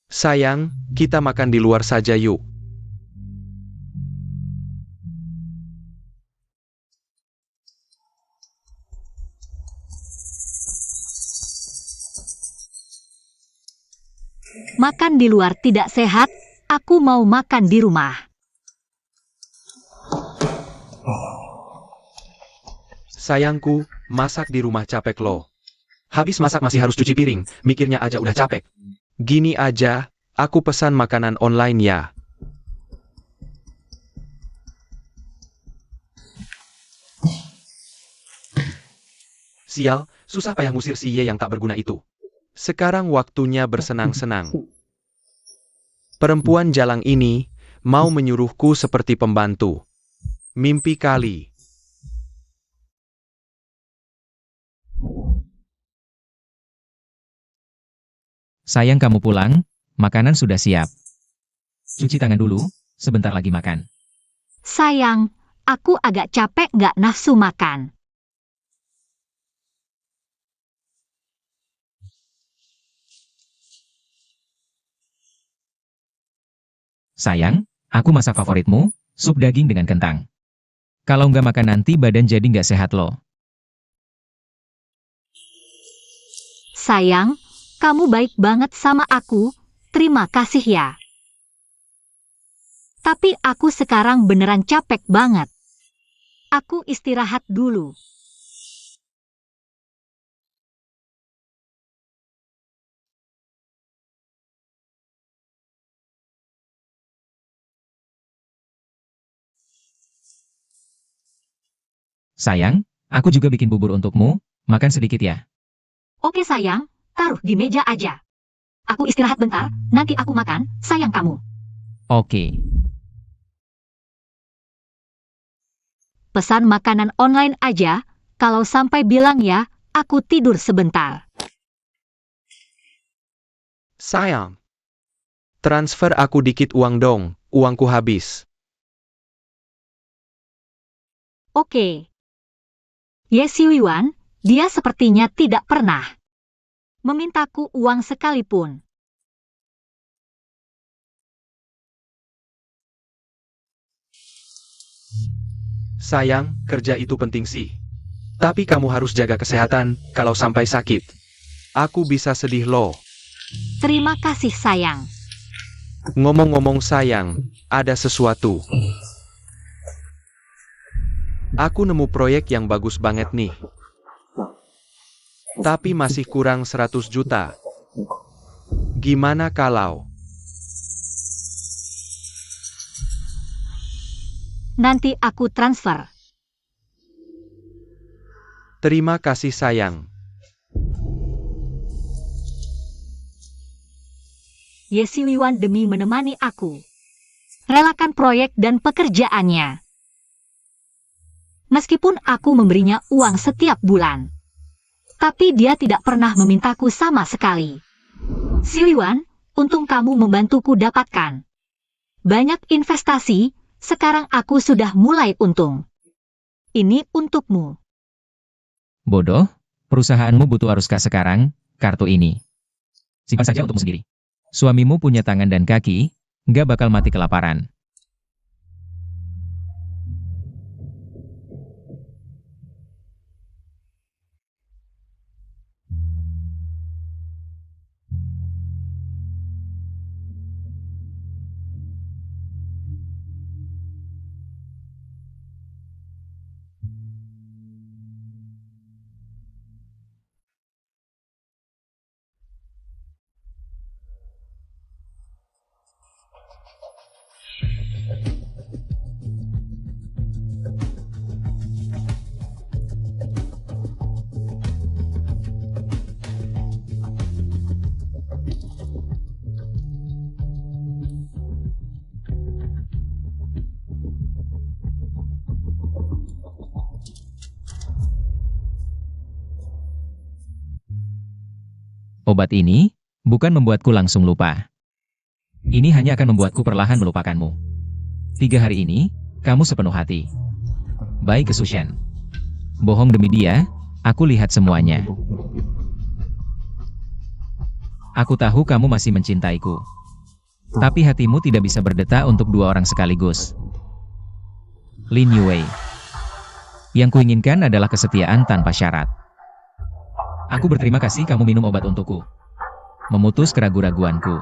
Sayang, kita makan di luar saja yuk. Makan di luar tidak sehat, aku mau makan di rumah. Sayangku, masak di rumah capek loh. Habis masak masih harus cuci piring, mikirnya aja udah capek. Gini aja, aku pesan makanan online ya. Sial, susah payah ngusir si Ye yang tak berguna itu. Sekarang waktunya bersenang-senang. Perempuan jalang ini mau menyuruhku seperti pembantu. Mimpi kali. Sayang kamu pulang, makanan sudah siap. Cuci tangan dulu, sebentar lagi makan. Sayang, aku agak capek nggak nafsu makan. Sayang, aku masak favoritmu, sup daging dengan kentang. Kalau nggak makan nanti badan jadi nggak sehat loh. Sayang, kamu baik banget sama aku, terima kasih ya. Tapi aku sekarang beneran capek banget. Aku istirahat dulu. Sayang, aku juga bikin bubur untukmu, makan sedikit ya. Oke sayang, taruh di meja aja. Aku istirahat bentar, nanti aku makan, sayang kamu. Oke. Pesan makanan online aja, kalau sampai bilang ya, aku tidur sebentar. Sayang. Transfer aku dikit uang dong, uangku habis. Oke. Ye Xiuyan, dia sepertinya tidak pernah memintaku uang sekalipun. Sayang, kerja itu penting sih. Tapi kamu harus jaga kesehatan, kalau sampai sakit. Aku bisa sedih loh. Terima kasih sayang. Ngomong-ngomong sayang, ada sesuatu. Aku nemu proyek yang bagus banget nih. Tapi masih kurang 100 juta. Gimana kalau? Nanti aku transfer. Terima kasih sayang. Ye Xiuyan demi menemani aku. Relakan proyek dan pekerjaannya. Meskipun aku memberinya uang setiap bulan. Tapi dia tidak pernah memintaku sama sekali. Xiuyan, untung kamu membantuku dapatkan banyak investasi, sekarang aku sudah mulai untung. Ini untukmu. Bodoh, perusahaanmu butuh arus kas sekarang, kartu ini. Simpan saja untukmu sendiri. Suamimu punya tangan dan kaki, nggak bakal mati kelaparan. Obat ini bukan membuatku langsung lupa. Ini hanya akan membuatku perlahan melupakanmu. 3 hari ini, kamu sepenuh hati. Baik ke Sushen. Bohong demi dia, aku lihat semuanya. Aku tahu kamu masih mencintaiku. Tapi hatimu tidak bisa berdetak untuk 2 orang sekaligus. Lin Yue. Yang kuinginkan adalah kesetiaan tanpa syarat. Aku berterima kasih kamu minum obat untukku. Memutus keraguan-raguanku.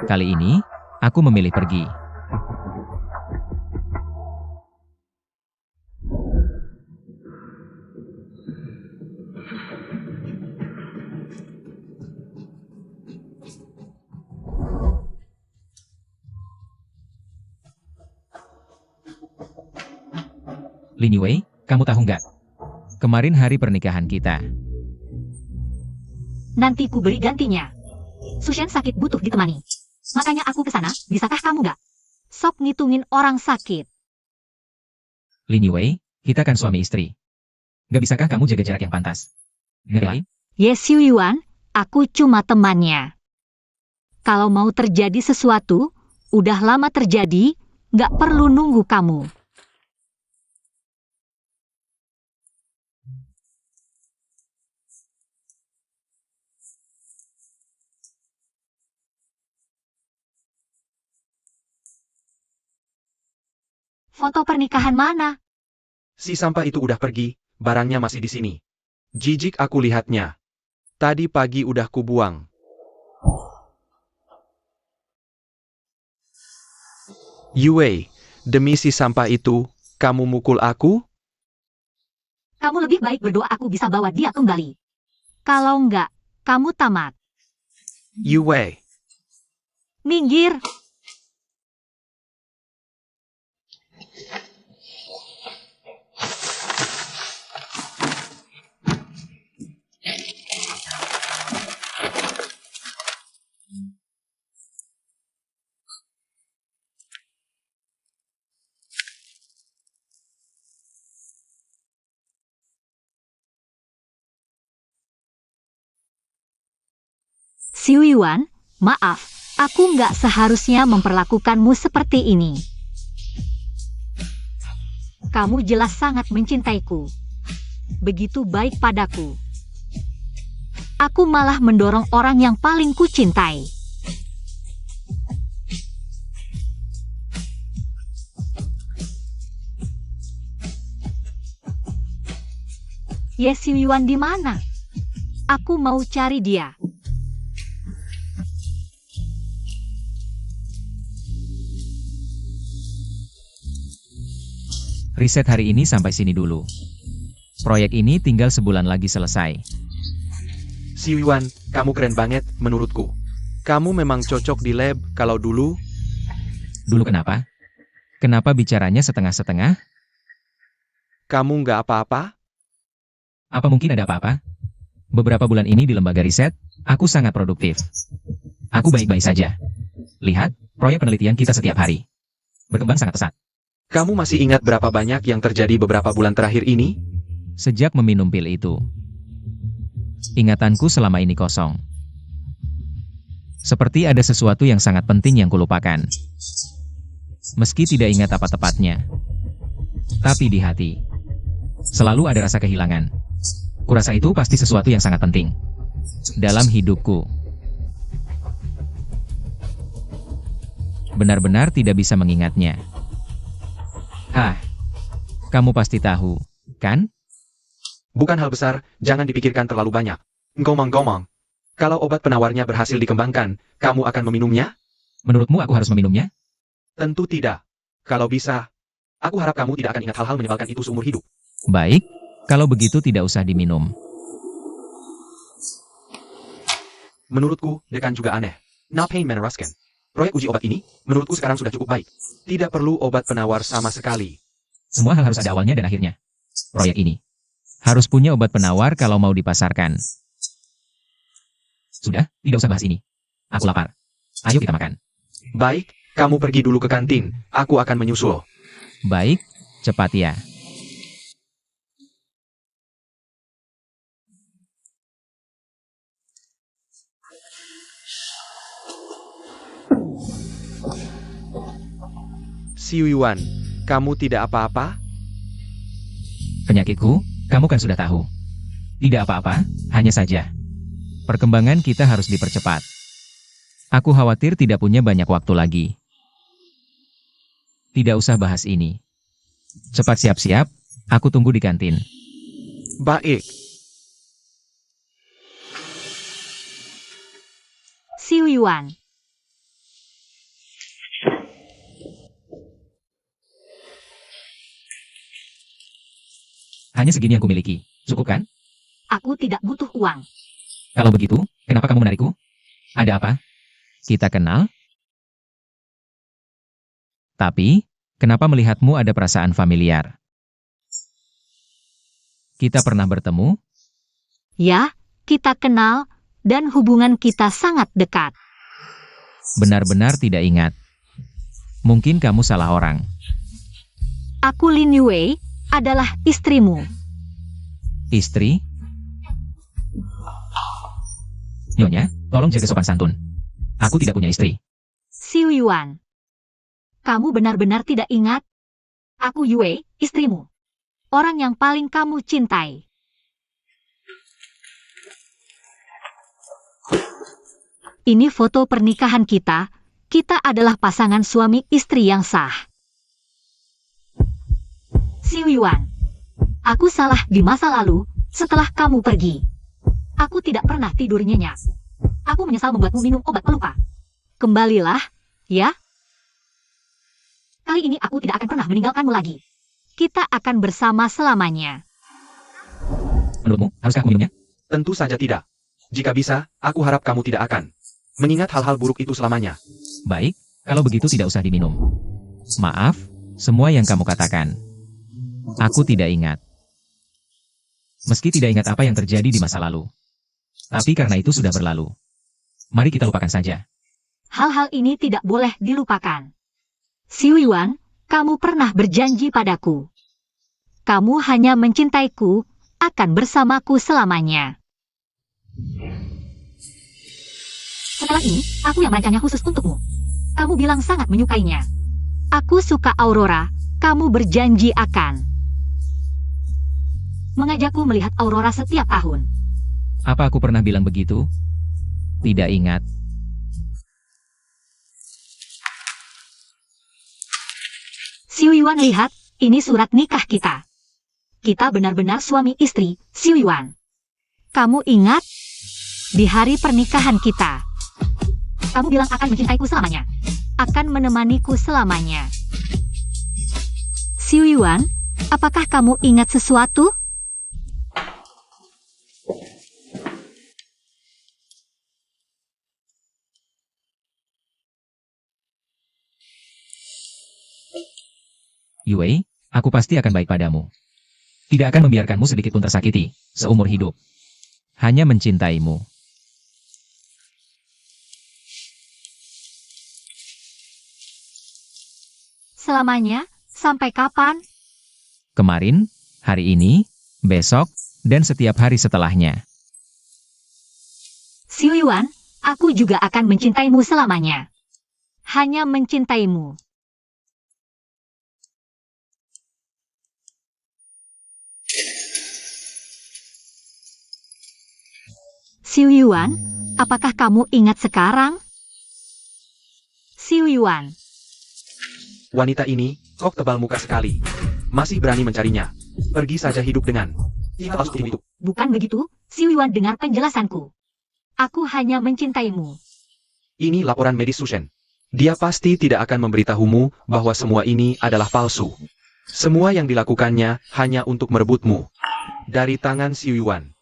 Kali ini, aku memilih pergi. Lin Yue, kamu tahu nggak? Kemarin hari pernikahan kita. Nanti ku beri gantinya. Sushen sakit butuh ditemani. Makanya aku ke sana, bisakah kamu nggak? Sok ngitungin orang sakit. Lin Yue, kita kan suami istri. Nggak bisakah kamu jaga jarak yang pantas? Nggak lain? Ye Xiuyan, aku cuma temannya. Kalau mau terjadi sesuatu, udah lama terjadi, nggak perlu nunggu kamu. Foto pernikahan mana? Si sampah itu udah pergi, barangnya masih di sini. Jijik aku lihatnya. Tadi pagi udah kubuang. Yue, demi si sampah itu, kamu mukul aku? Kamu lebih baik berdoa aku bisa bawa dia kembali. Kalau nggak, kamu tamat. Yue. Minggir. Xiu Yuan, maaf, aku nggak seharusnya memperlakukanmu seperti ini. Kamu jelas sangat mencintaiku. Begitu baik padaku. Aku malah mendorong orang yang paling kucintai. Ye Xiu Yuan di mana? Aku mau cari dia. Riset hari ini sampai sini dulu. Proyek ini tinggal sebulan lagi selesai. Xiu Yuan, kamu keren banget menurutku. Kamu memang cocok di lab kalau dulu. Dulu kenapa? Kenapa bicaranya setengah-setengah? Kamu nggak apa-apa? Apa mungkin ada apa-apa? Beberapa bulan ini di lembaga riset, aku sangat produktif. Aku baik-baik saja. Lihat, proyek penelitian kita setiap hari. Berkembang sangat pesat. Kamu masih ingat berapa banyak yang terjadi beberapa bulan terakhir ini? Sejak meminum pil itu, ingatanku selama ini kosong. Seperti ada sesuatu yang sangat penting yang kulupakan. Meski tidak ingat apa tepatnya. Tapi di hati, selalu ada rasa kehilangan. Kurasa itu pasti sesuatu yang sangat penting dalam hidupku. Benar-benar tidak bisa mengingatnya. Hah, kamu pasti tahu, kan? Bukan hal besar, jangan dipikirkan terlalu banyak. Ngomong-ngomong, kalau obat penawarnya berhasil dikembangkan, kamu akan meminumnya? Menurutmu aku harus meminumnya? Tentu tidak. Kalau bisa, aku harap kamu tidak akan ingat hal-hal menyebalkan itu seumur hidup. Baik, kalau begitu tidak usah diminum. Menurutku, dekan juga aneh. Ngapain meneruskan? Proyek uji obat ini, menurutku sekarang sudah cukup baik. Tidak perlu obat penawar sama sekali. Semua hal harus ada awalnya dan akhirnya. Proyek ini harus punya obat penawar kalau mau dipasarkan. Sudah, tidak usah bahas ini. Aku lapar. Ayo kita makan. Baik, kamu pergi dulu ke kantin. Aku akan menyusul. Baik, cepat ya. Xiu Yuan, kamu tidak apa-apa? Penyakitku, kamu kan sudah tahu. Tidak apa-apa, hanya saja. Perkembangan kita harus dipercepat. Aku khawatir tidak punya banyak waktu lagi. Tidak usah bahas ini. Cepat siap-siap, aku tunggu di kantin. Baik. Xiu Yuan. Hanya segini yang kumiliki. Cukup kan? Aku tidak butuh uang. Kalau begitu, kenapa kamu menarikku? Ada apa? Kita kenal? Tapi, kenapa melihatmu ada perasaan familiar? Kita pernah bertemu? Ya, kita kenal, dan hubungan kita sangat dekat. Benar-benar tidak ingat. Mungkin kamu salah orang. Aku Lin Yue, adalah istrimu. Istri? Nyonya, tolong jaga sopan santun. Aku tidak punya istri. Xiu Yuan. Kamu benar-benar tidak ingat? Aku Yue, istrimu. Orang yang paling kamu cintai. Ini foto pernikahan kita. Kita adalah pasangan suami istri yang sah. Xiu Yuan. Aku salah di masa lalu, setelah kamu pergi. Aku tidak pernah tidur nyenyak. Aku menyesal membuatmu minum obat pelupa. Kembalilah, ya. Kali ini aku tidak akan pernah meninggalkanmu lagi. Kita akan bersama selamanya. Menurutmu, haruskah aku minumnya? Tentu saja tidak. Jika bisa, aku harap kamu tidak akan mengingat hal-hal buruk itu selamanya. Baik, kalau begitu tidak usah diminum. Maaf, semua yang kamu katakan. Aku tidak ingat. Meski tidak ingat apa yang terjadi di masa lalu. Tapi karena itu sudah berlalu. Mari kita lupakan saja. Hal-hal ini tidak boleh dilupakan. Xiu Yuan, kamu pernah berjanji padaku. Kamu hanya mencintaiku, akan bersamaku selamanya. Setelah ini, aku yang merancangnya khusus untukmu. Kamu bilang sangat menyukainya. Aku suka Aurora, kamu berjanji akan mengajakku melihat Aurora setiap tahun. Apa aku pernah bilang begitu? Tidak ingat. Xiu Yuan, lihat, ini surat nikah kita. Kita benar-benar suami istri, Xiu Yuan. Kamu ingat? Di hari pernikahan kita, kamu bilang akan mencintaiku selamanya. Akan menemaniku selamanya. Xiu Yuan, apakah kamu ingat sesuatu? Yue, aku pasti akan baik padamu. Tidak akan membiarkanmu sedikit pun tersakiti, seumur hidup. Hanya mencintaimu. Selamanya? Sampai kapan? Kemarin, hari ini, besok, dan setiap hari setelahnya. Xiu Yuan, aku juga akan mencintaimu selamanya. Hanya mencintaimu. Xiu Yuan, apakah kamu ingat sekarang? Xiu Yuan. Wanita ini, kok tebal muka sekali. Masih berani mencarinya. Pergi saja hidup dengan palsu itu. Bukan begitu, Xiu Yuan, dengar penjelasanku. Aku hanya mencintaimu. Ini laporan medis Sushen. Dia pasti tidak akan memberitahumu bahwa semua ini adalah palsu. Semua yang dilakukannya hanya untuk merebutmu dari tangan Xiu Yuan.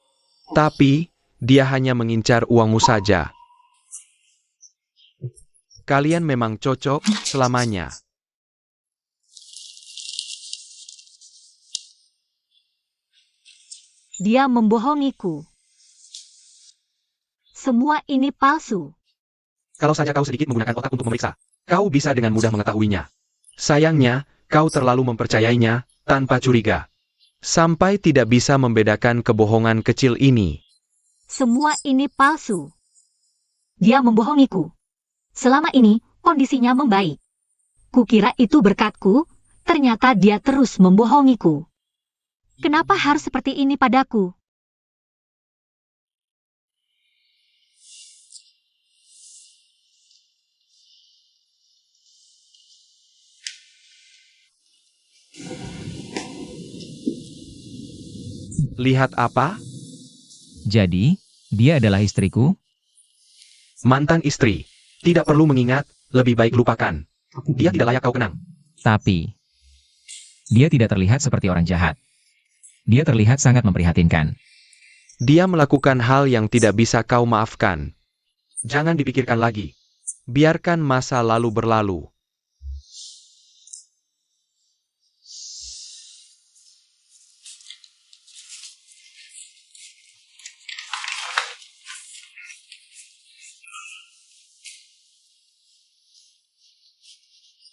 Tapi, dia hanya mengincar uangmu saja. Kalian memang cocok selamanya. Dia membohongiku. Semua ini palsu. Kalau saja kau sedikit menggunakan otak untuk memeriksa, kau bisa dengan mudah mengetahuinya. Sayangnya, kau terlalu mempercayainya tanpa curiga. Sampai tidak bisa membedakan kebohongan kecil ini. Semua ini palsu. Dia membohongiku. Selama ini, kondisinya membaik. Kukira itu berkatku, ternyata dia terus membohongiku. Kenapa harus seperti ini padaku? Lihat apa? Jadi, dia adalah istriku? Mantan istri. Tidak perlu mengingat, lebih baik lupakan. Dia tidak layak kau kenang. Tapi, dia tidak terlihat seperti orang jahat. Dia terlihat sangat memprihatinkan. Dia melakukan hal yang tidak bisa kau maafkan. Jangan dipikirkan lagi. Biarkan masa lalu berlalu.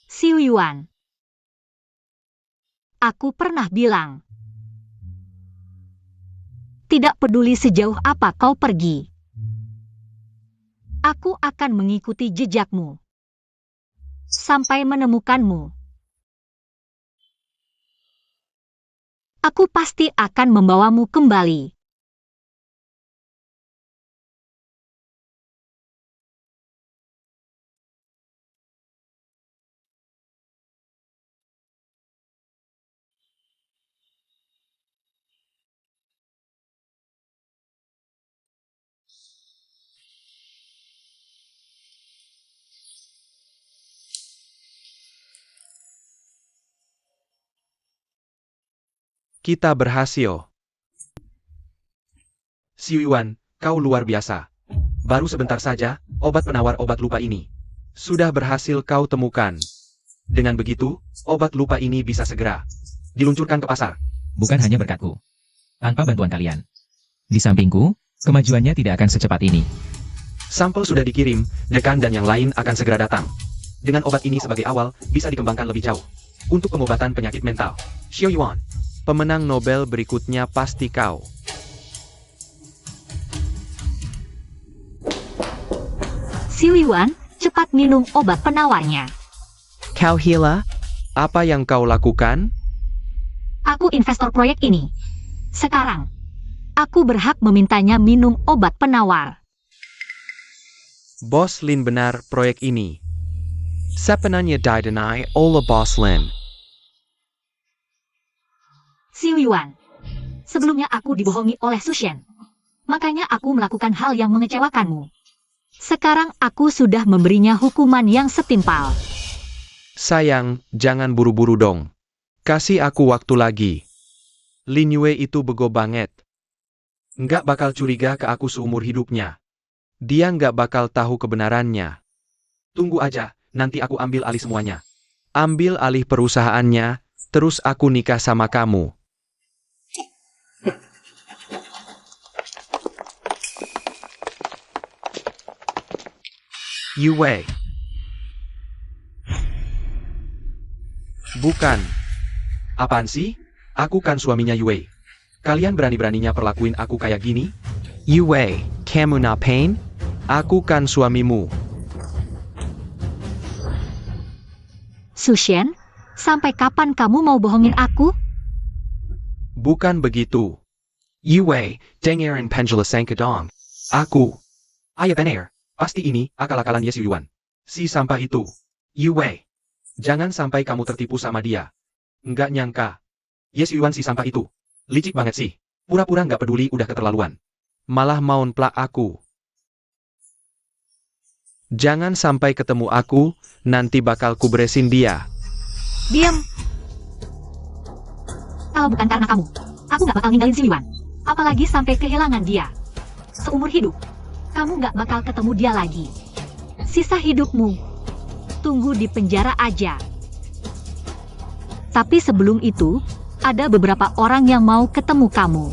Xiu Yuan. Aku pernah bilang, tidak peduli sejauh apa kau pergi, aku akan mengikuti jejakmu sampai menemukanmu. Aku pasti akan membawamu kembali. Kita berhasil. Xiu Yuan, kau luar biasa. Baru sebentar saja, obat penawar obat lupa ini sudah berhasil kau temukan. Dengan begitu, obat lupa ini bisa segera diluncurkan ke pasar. Bukan hanya berkatku. Tanpa bantuan kalian. Di sampingku, kemajuannya tidak akan secepat ini. Sampel sudah dikirim, dekan dan yang lain akan segera datang. Dengan obat ini sebagai awal, bisa dikembangkan lebih jauh. Untuk pengobatan penyakit mental. Xiu Yuan, pemenang Nobel berikutnya pasti kau. Xiu Yuan, cepat minum obat penawarnya. Kau gila? Apa yang kau lakukan? Aku investor proyek ini. Sekarang, aku berhak memintanya minum obat penawar. Bos Lin benar proyek ini. Sebenarnya didanai oleh Bos Lin. Xiu Yuan, sebelumnya aku dibohongi oleh Su Shen. Makanya aku melakukan hal yang mengecewakanmu. Sekarang aku sudah memberinya hukuman yang setimpal. Sayang, jangan buru-buru dong. Kasih aku waktu lagi. Lin Yue itu bego banget. Nggak bakal curiga ke aku seumur hidupnya. Dia nggak bakal tahu kebenarannya. Tunggu aja, nanti aku ambil alih semuanya. Ambil alih perusahaannya, terus aku nikah sama kamu. Yue. Bukan. Apaan sih? Aku kan suaminya Yue. Kalian berani-beraninya perlakuin aku kayak gini? Yue, kamu ngapain? Aku kan suamimu. Su Shen, sampai kapan kamu mau bohongin aku? Bukan begitu. Yue, dengerin penjelasan kedong. Aku. Ayah benar. Pasti ini akal-akalan Ye Xiu Yuan. Si sampah itu. Yue. Jangan sampai kamu tertipu sama dia. Nggak nyangka. Ye Xiu Yuan si sampah itu. Licik banget sih. Pura-pura nggak peduli udah keterlaluan. Malah mau plak aku. Jangan sampai ketemu aku, nanti bakal kuberesin dia. Diam. Kalau bukan karena kamu, aku nggak bakal ninggalin Xiu Yuan. Apalagi sampai kehilangan dia. Seumur hidup, kamu nggak bakal ketemu dia lagi. Sisa hidupmu, tunggu di penjara aja. Tapi sebelum itu, ada beberapa orang yang mau ketemu kamu.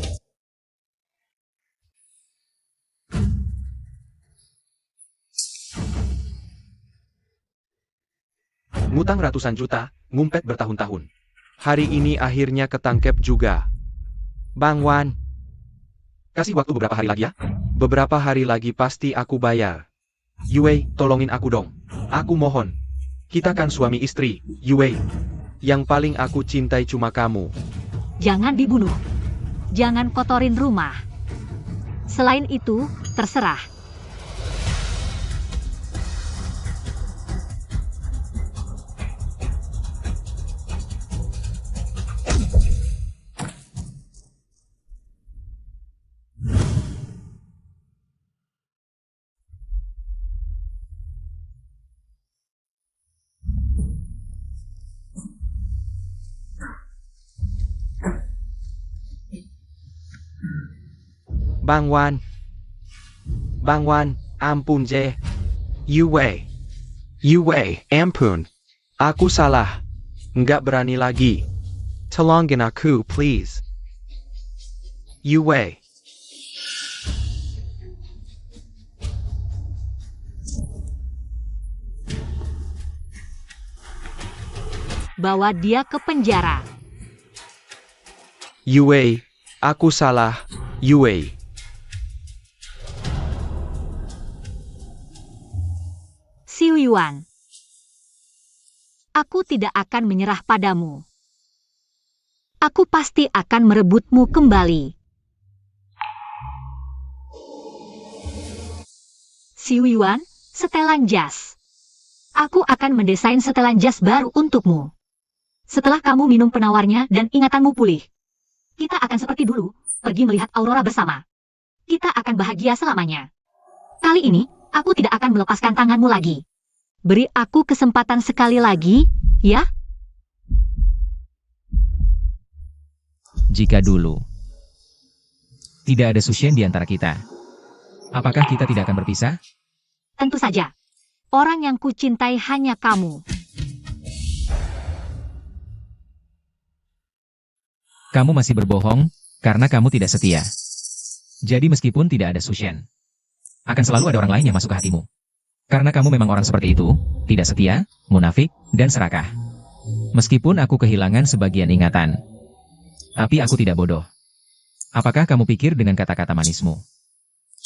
Ngutang ratusan juta, ngumpet bertahun-tahun. Hari ini akhirnya ketangkep juga. Bang Wan. Kasih waktu beberapa hari lagi ya. Beberapa hari lagi pasti aku bayar. Yue, tolongin aku dong. Aku mohon. Kita kan suami istri, Yue. Yang paling aku cintai cuma kamu. Jangan dibunuh. Jangan kotorin rumah. Selain itu, terserah. Bang Wan. Bang Wan, ampun je. Yue. Yue, ampun. Aku salah. Nggak berani lagi. Tolongin aku, please. Yue. Bawa dia ke penjara. Yue, aku salah. Yue. Xiu Yuan. Aku tidak akan menyerah padamu. Aku pasti akan merebutmu kembali. Xiu Yuan, setelan jas. Aku akan mendesain setelan jas baru untukmu. Setelah kamu minum penawarnya dan ingatanmu pulih, kita akan seperti dulu, pergi melihat aurora bersama. Kita akan bahagia selamanya. Kali ini, aku tidak akan melepaskan tanganmu lagi. Beri aku kesempatan sekali lagi, ya? Jika dulu tidak ada Su Shen di antara kita, apakah kita tidak akan berpisah? Tentu saja. Orang yang kucintai hanya kamu. Kamu masih berbohong, karena kamu tidak setia. Jadi meskipun tidak ada Su Shen, akan selalu ada orang lain yang masuk ke hatimu. Karena kamu memang orang seperti itu, tidak setia, munafik, dan serakah. Meskipun aku kehilangan sebagian ingatan, tapi aku tidak bodoh. Apakah kamu pikir dengan kata-kata manismu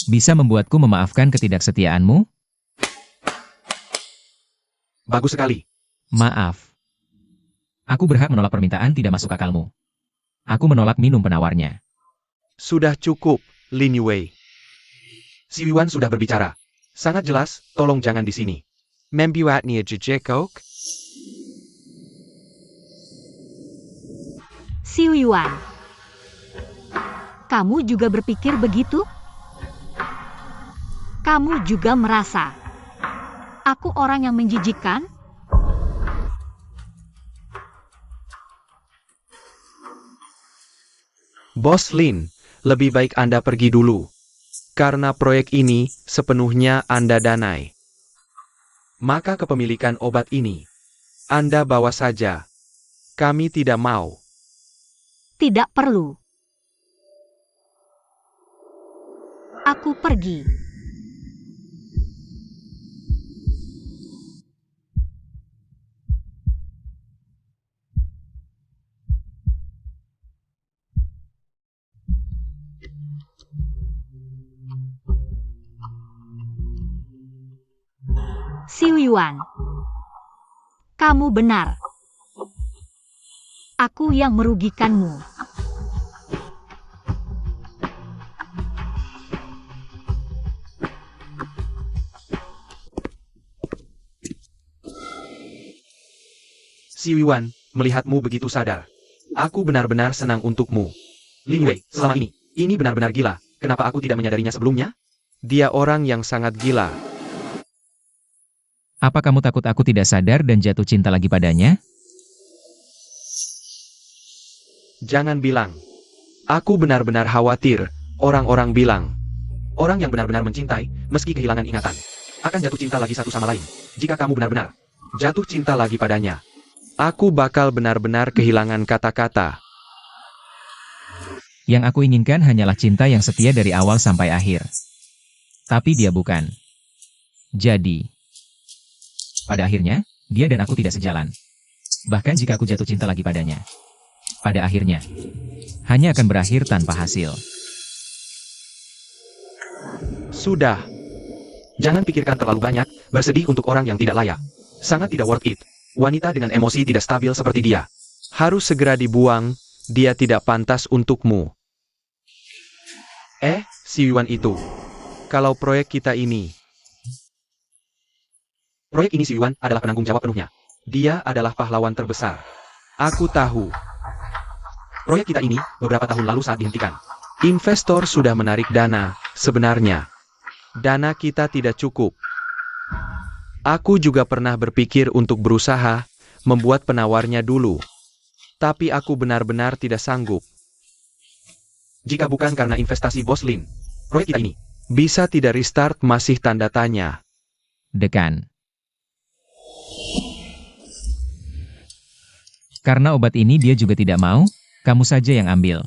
bisa membuatku memaafkan ketidaksetiaanmu? Bagus sekali. Maaf. Aku berhak menolak permintaan tidak masuk akalmu. Aku menolak minum penawarnya. Sudah cukup, Lin Yue. Si Yuan sudah berbicara. Sangat jelas, tolong jangan di sini. Membuatnya jejekok. Xiu Yuan. Kamu juga berpikir begitu? Kamu juga merasa aku orang yang menjijikkan? Bos Lin, lebih baik Anda pergi dulu. Karena proyek ini sepenuhnya Anda danai. Maka kepemilikan obat ini Anda bawa saja. Kami tidak mau. Tidak perlu. Aku pergi. Xiu Yuan, kamu benar. Aku yang merugikanmu. Si Yuan, melihatmu begitu sadar. Aku benar-benar senang untukmu. Lin Wei, selama ini benar-benar gila. Kenapa aku tidak menyadarinya sebelumnya? Dia orang yang sangat gila. Apa kamu takut aku tidak sadar dan jatuh cinta lagi padanya? Jangan bilang. Aku benar-benar khawatir. Orang-orang bilang. Orang yang benar-benar mencintai, meski kehilangan ingatan, akan jatuh cinta lagi satu sama lain. Jika kamu benar-benar jatuh cinta lagi padanya, aku bakal benar-benar kehilangan kata-kata. Yang aku inginkan hanyalah cinta yang setia dari awal sampai akhir. Tapi dia bukan. Jadi, pada akhirnya, dia dan aku tidak sejalan. Bahkan jika aku jatuh cinta lagi padanya, pada akhirnya, hanya akan berakhir tanpa hasil. Sudah. Jangan pikirkan terlalu banyak, bersedih untuk orang yang tidak layak. Sangat tidak worth it. Wanita dengan emosi tidak stabil seperti dia harus segera dibuang, dia tidak pantas untukmu. Si Yuan itu. Kalau proyek ini si Yuan adalah penanggung jawab penuhnya. Dia adalah pahlawan terbesar. Aku tahu. Proyek kita ini beberapa tahun lalu saat dihentikan. Investor sudah menarik dana, sebenarnya. Dana kita tidak cukup. Aku juga pernah berpikir untuk berusaha, membuat penawarnya dulu. Tapi aku benar-benar tidak sanggup. Jika bukan karena investasi Bos Lin, proyek kita ini bisa tidak restart masih tanda tanya. Dekan. Karena obat ini dia juga tidak mau, kamu saja yang ambil.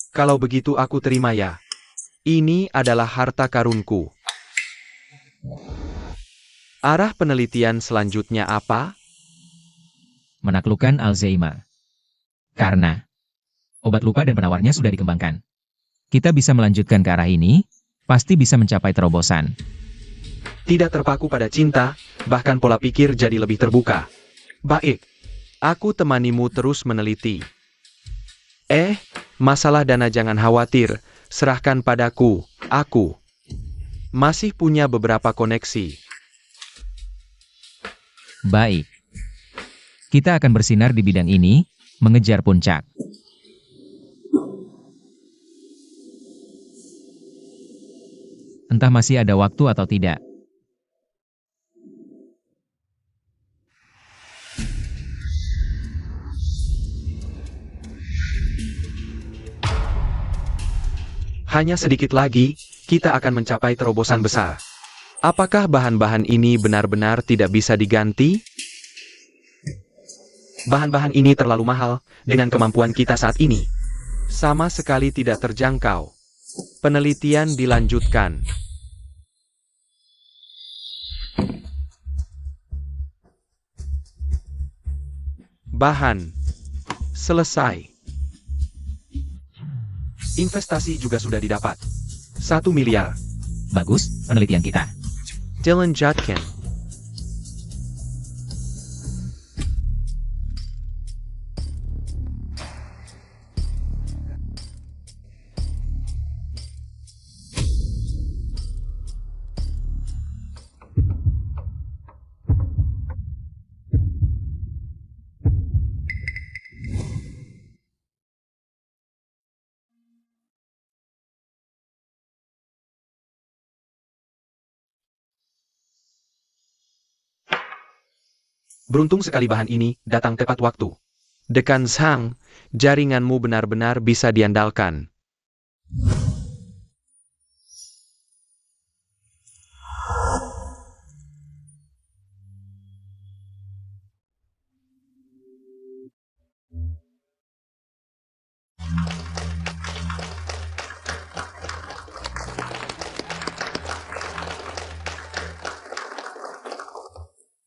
Kalau begitu aku terima ya. Ini adalah harta karunku. Arah penelitian selanjutnya apa? Menaklukkan Alzheimer. Karena obat lupa dan penawarnya sudah dikembangkan. Kita bisa melanjutkan ke arah ini, pasti bisa mencapai terobosan. Tidak terpaku pada cinta, bahkan pola pikir jadi lebih terbuka. Baik, aku temanimu terus meneliti. Masalah dana jangan khawatir, serahkan padaku, aku masih punya beberapa koneksi. Baik. Kita akan bersinar di bidang ini, mengejar puncak. Entah masih ada waktu atau tidak. Hanya sedikit lagi, kita akan mencapai terobosan besar. Apakah bahan-bahan ini benar-benar tidak bisa diganti? Bahan-bahan ini terlalu mahal, dengan kemampuan kita saat ini. Sama sekali tidak terjangkau. Penelitian dilanjutkan. Bahan. Selesai. Investasi juga sudah didapat. 1 miliar. Bagus, penelitian kita. Dylan Judkin. Beruntung sekali bahan ini datang tepat waktu. Dekan Zhang, jaringanmu benar-benar bisa diandalkan.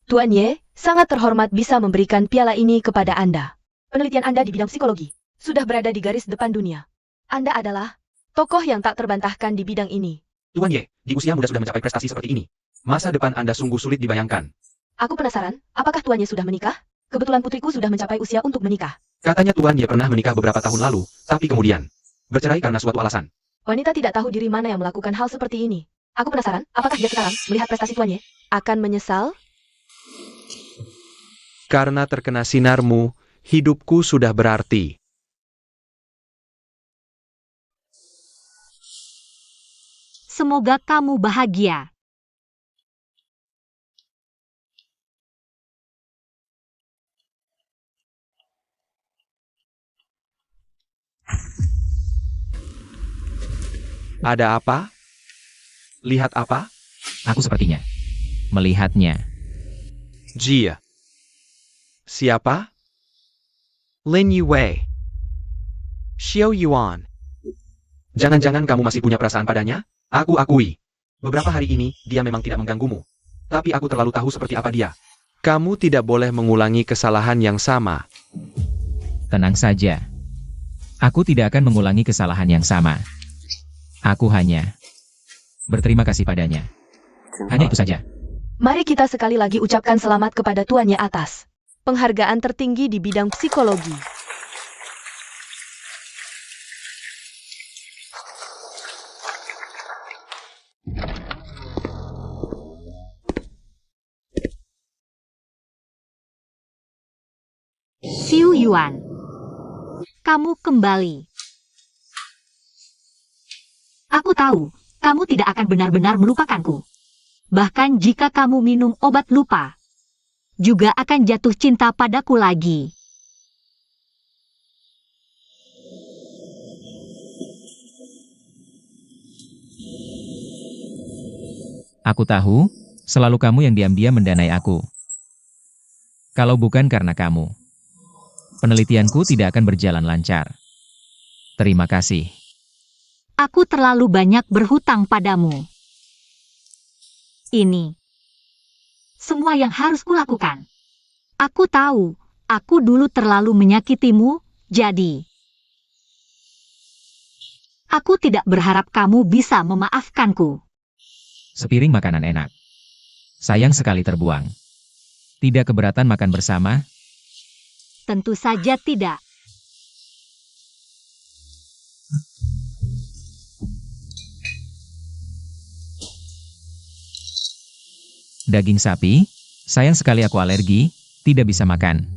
Tuan Ye, sangat terhormat bisa memberikan piala ini kepada Anda. Penelitian Anda di bidang psikologi sudah berada di garis depan dunia. Anda adalah tokoh yang tak terbantahkan di bidang ini. Tuan Ye, di usia muda sudah mencapai prestasi seperti ini. Masa depan Anda sungguh sulit dibayangkan. Aku penasaran, apakah Tuan Ye sudah menikah? Kebetulan putriku sudah mencapai usia untuk menikah. Katanya Tuan Ye pernah menikah beberapa tahun lalu, tapi kemudian bercerai karena suatu alasan. Wanita tidak tahu diri mana yang melakukan hal seperti ini. Aku penasaran, apakah dia sekarang melihat prestasi Tuan Ye akan menyesal? Karena terkena sinarmu, hidupku sudah berarti. Semoga kamu bahagia. Ada apa? Lihat apa? Aku sepertinya melihatnya. Jia. Siapa? Lin Yue. Xiao Yuan. Jangan-jangan kamu masih punya perasaan padanya? Aku akui. Beberapa hari ini, dia memang tidak mengganggumu. Tapi aku terlalu tahu seperti apa dia. Kamu tidak boleh mengulangi kesalahan yang sama. Tenang saja. Aku tidak akan mengulangi kesalahan yang sama. Aku hanya berterima kasih padanya. Hanya itu saja. Mari kita sekali lagi ucapkan selamat kepada Tuan Ye atas penghargaan tertinggi di bidang psikologi. Xiu Yuan, kamu kembali. Aku tahu, kamu tidak akan benar-benar melupakanku. Bahkan jika kamu minum obat lupa, juga akan jatuh cinta padaku lagi. Aku tahu, selalu kamu yang diam-diam mendanai aku. Kalau bukan karena kamu, penelitianku tidak akan berjalan lancar. Terima kasih. Aku terlalu banyak berhutang padamu. Ini semua yang harus kulakukan. Aku tahu, aku dulu terlalu menyakitimu, jadi aku tidak berharap kamu bisa memaafkanku. Sepiring makanan enak. Sayang sekali terbuang. Tidak keberatan makan bersama? Tentu saja tidak. Daging sapi? Sayang sekali aku alergi, tidak bisa makan.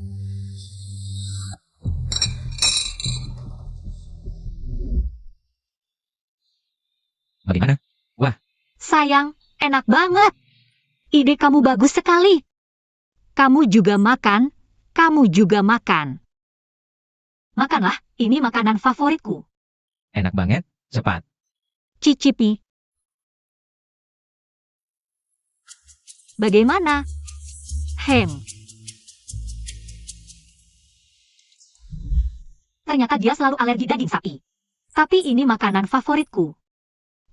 Bagaimana? Wah, Sayang, enak banget. Ide kamu bagus sekali. Kamu juga makan, kamu juga makan. Makanlah, ini makanan favoritku. enak banget, cepat. Cicipi. Bagaimana? Ternyata dia selalu alergi daging sapi. Tapi ini makanan favoritku.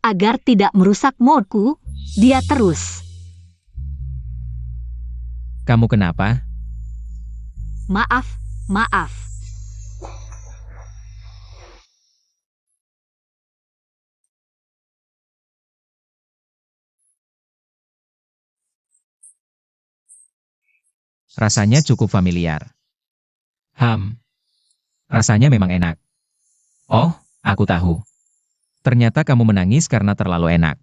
Agar tidak merusak moodku, dia terus. Kamu kenapa? Maaf, maaf. Rasanya cukup familiar. Rasanya memang enak. Oh, aku tahu. Ternyata kamu menangis karena terlalu enak.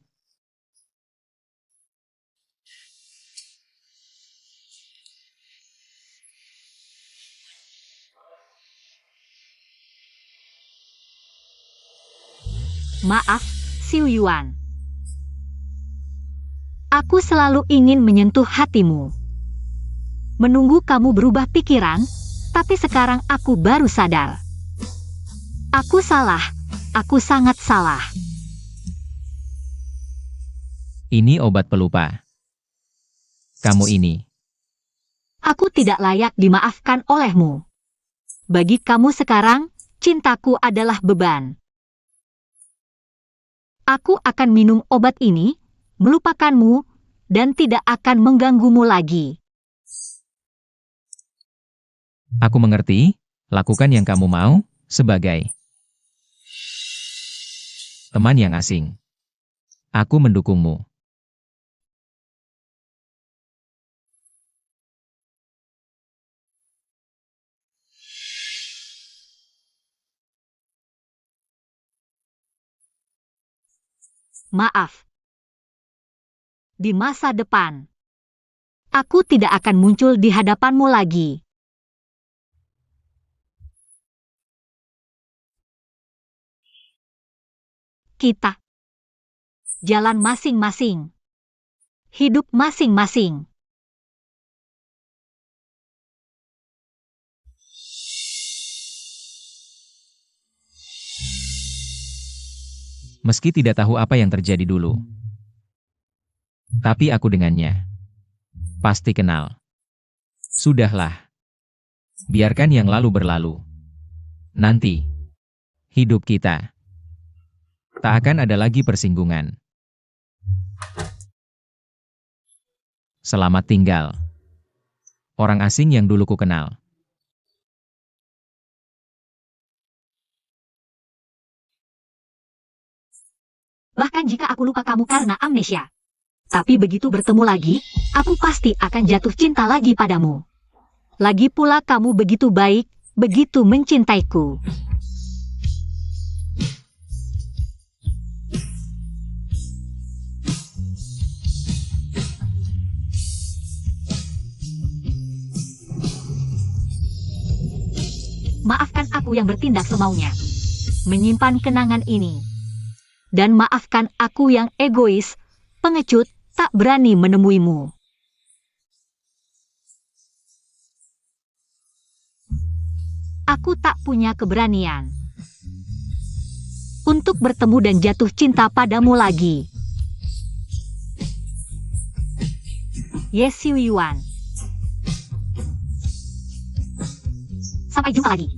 Maaf, Xiu Yuan. Aku selalu ingin menyentuh hatimu. Menunggu kamu berubah pikiran, tapi sekarang aku baru sadar. Aku salah. Aku sangat salah. Ini obat pelupa. Kamu ini. Aku tidak layak dimaafkan olehmu. Bagi kamu sekarang, cintaku adalah beban. Aku akan minum obat ini, melupakanmu, dan tidak akan mengganggumu lagi. Aku mengerti, lakukan yang kamu mau, sebagai teman yang asing. Aku mendukungmu. Maaf. Di masa depan, aku tidak akan muncul di hadapanmu lagi. Kita jalan masing-masing. Hidup masing-masing. Meski tidak tahu apa yang terjadi dulu. Tapi aku dengannya. Pasti kenal. Sudahlah. Biarkan yang lalu berlalu. Nanti, hidup kita tak akan ada lagi persinggungan. Selamat tinggal. Orang asing yang dulu ku kenal. Bahkan jika aku lupa kamu karena amnesia. Tapi begitu bertemu lagi, aku pasti akan jatuh cinta lagi padamu. Lagi pula kamu begitu baik, begitu mencintaiku. Maafkan aku yang bertindak semaunya. Menyimpan kenangan ini. Dan maafkan aku yang egois, pengecut, tak berani menemuimu. Aku tak punya keberanian untuk bertemu dan jatuh cinta padamu lagi. Ye Xiu Yuan. Sampai jumpa lagi.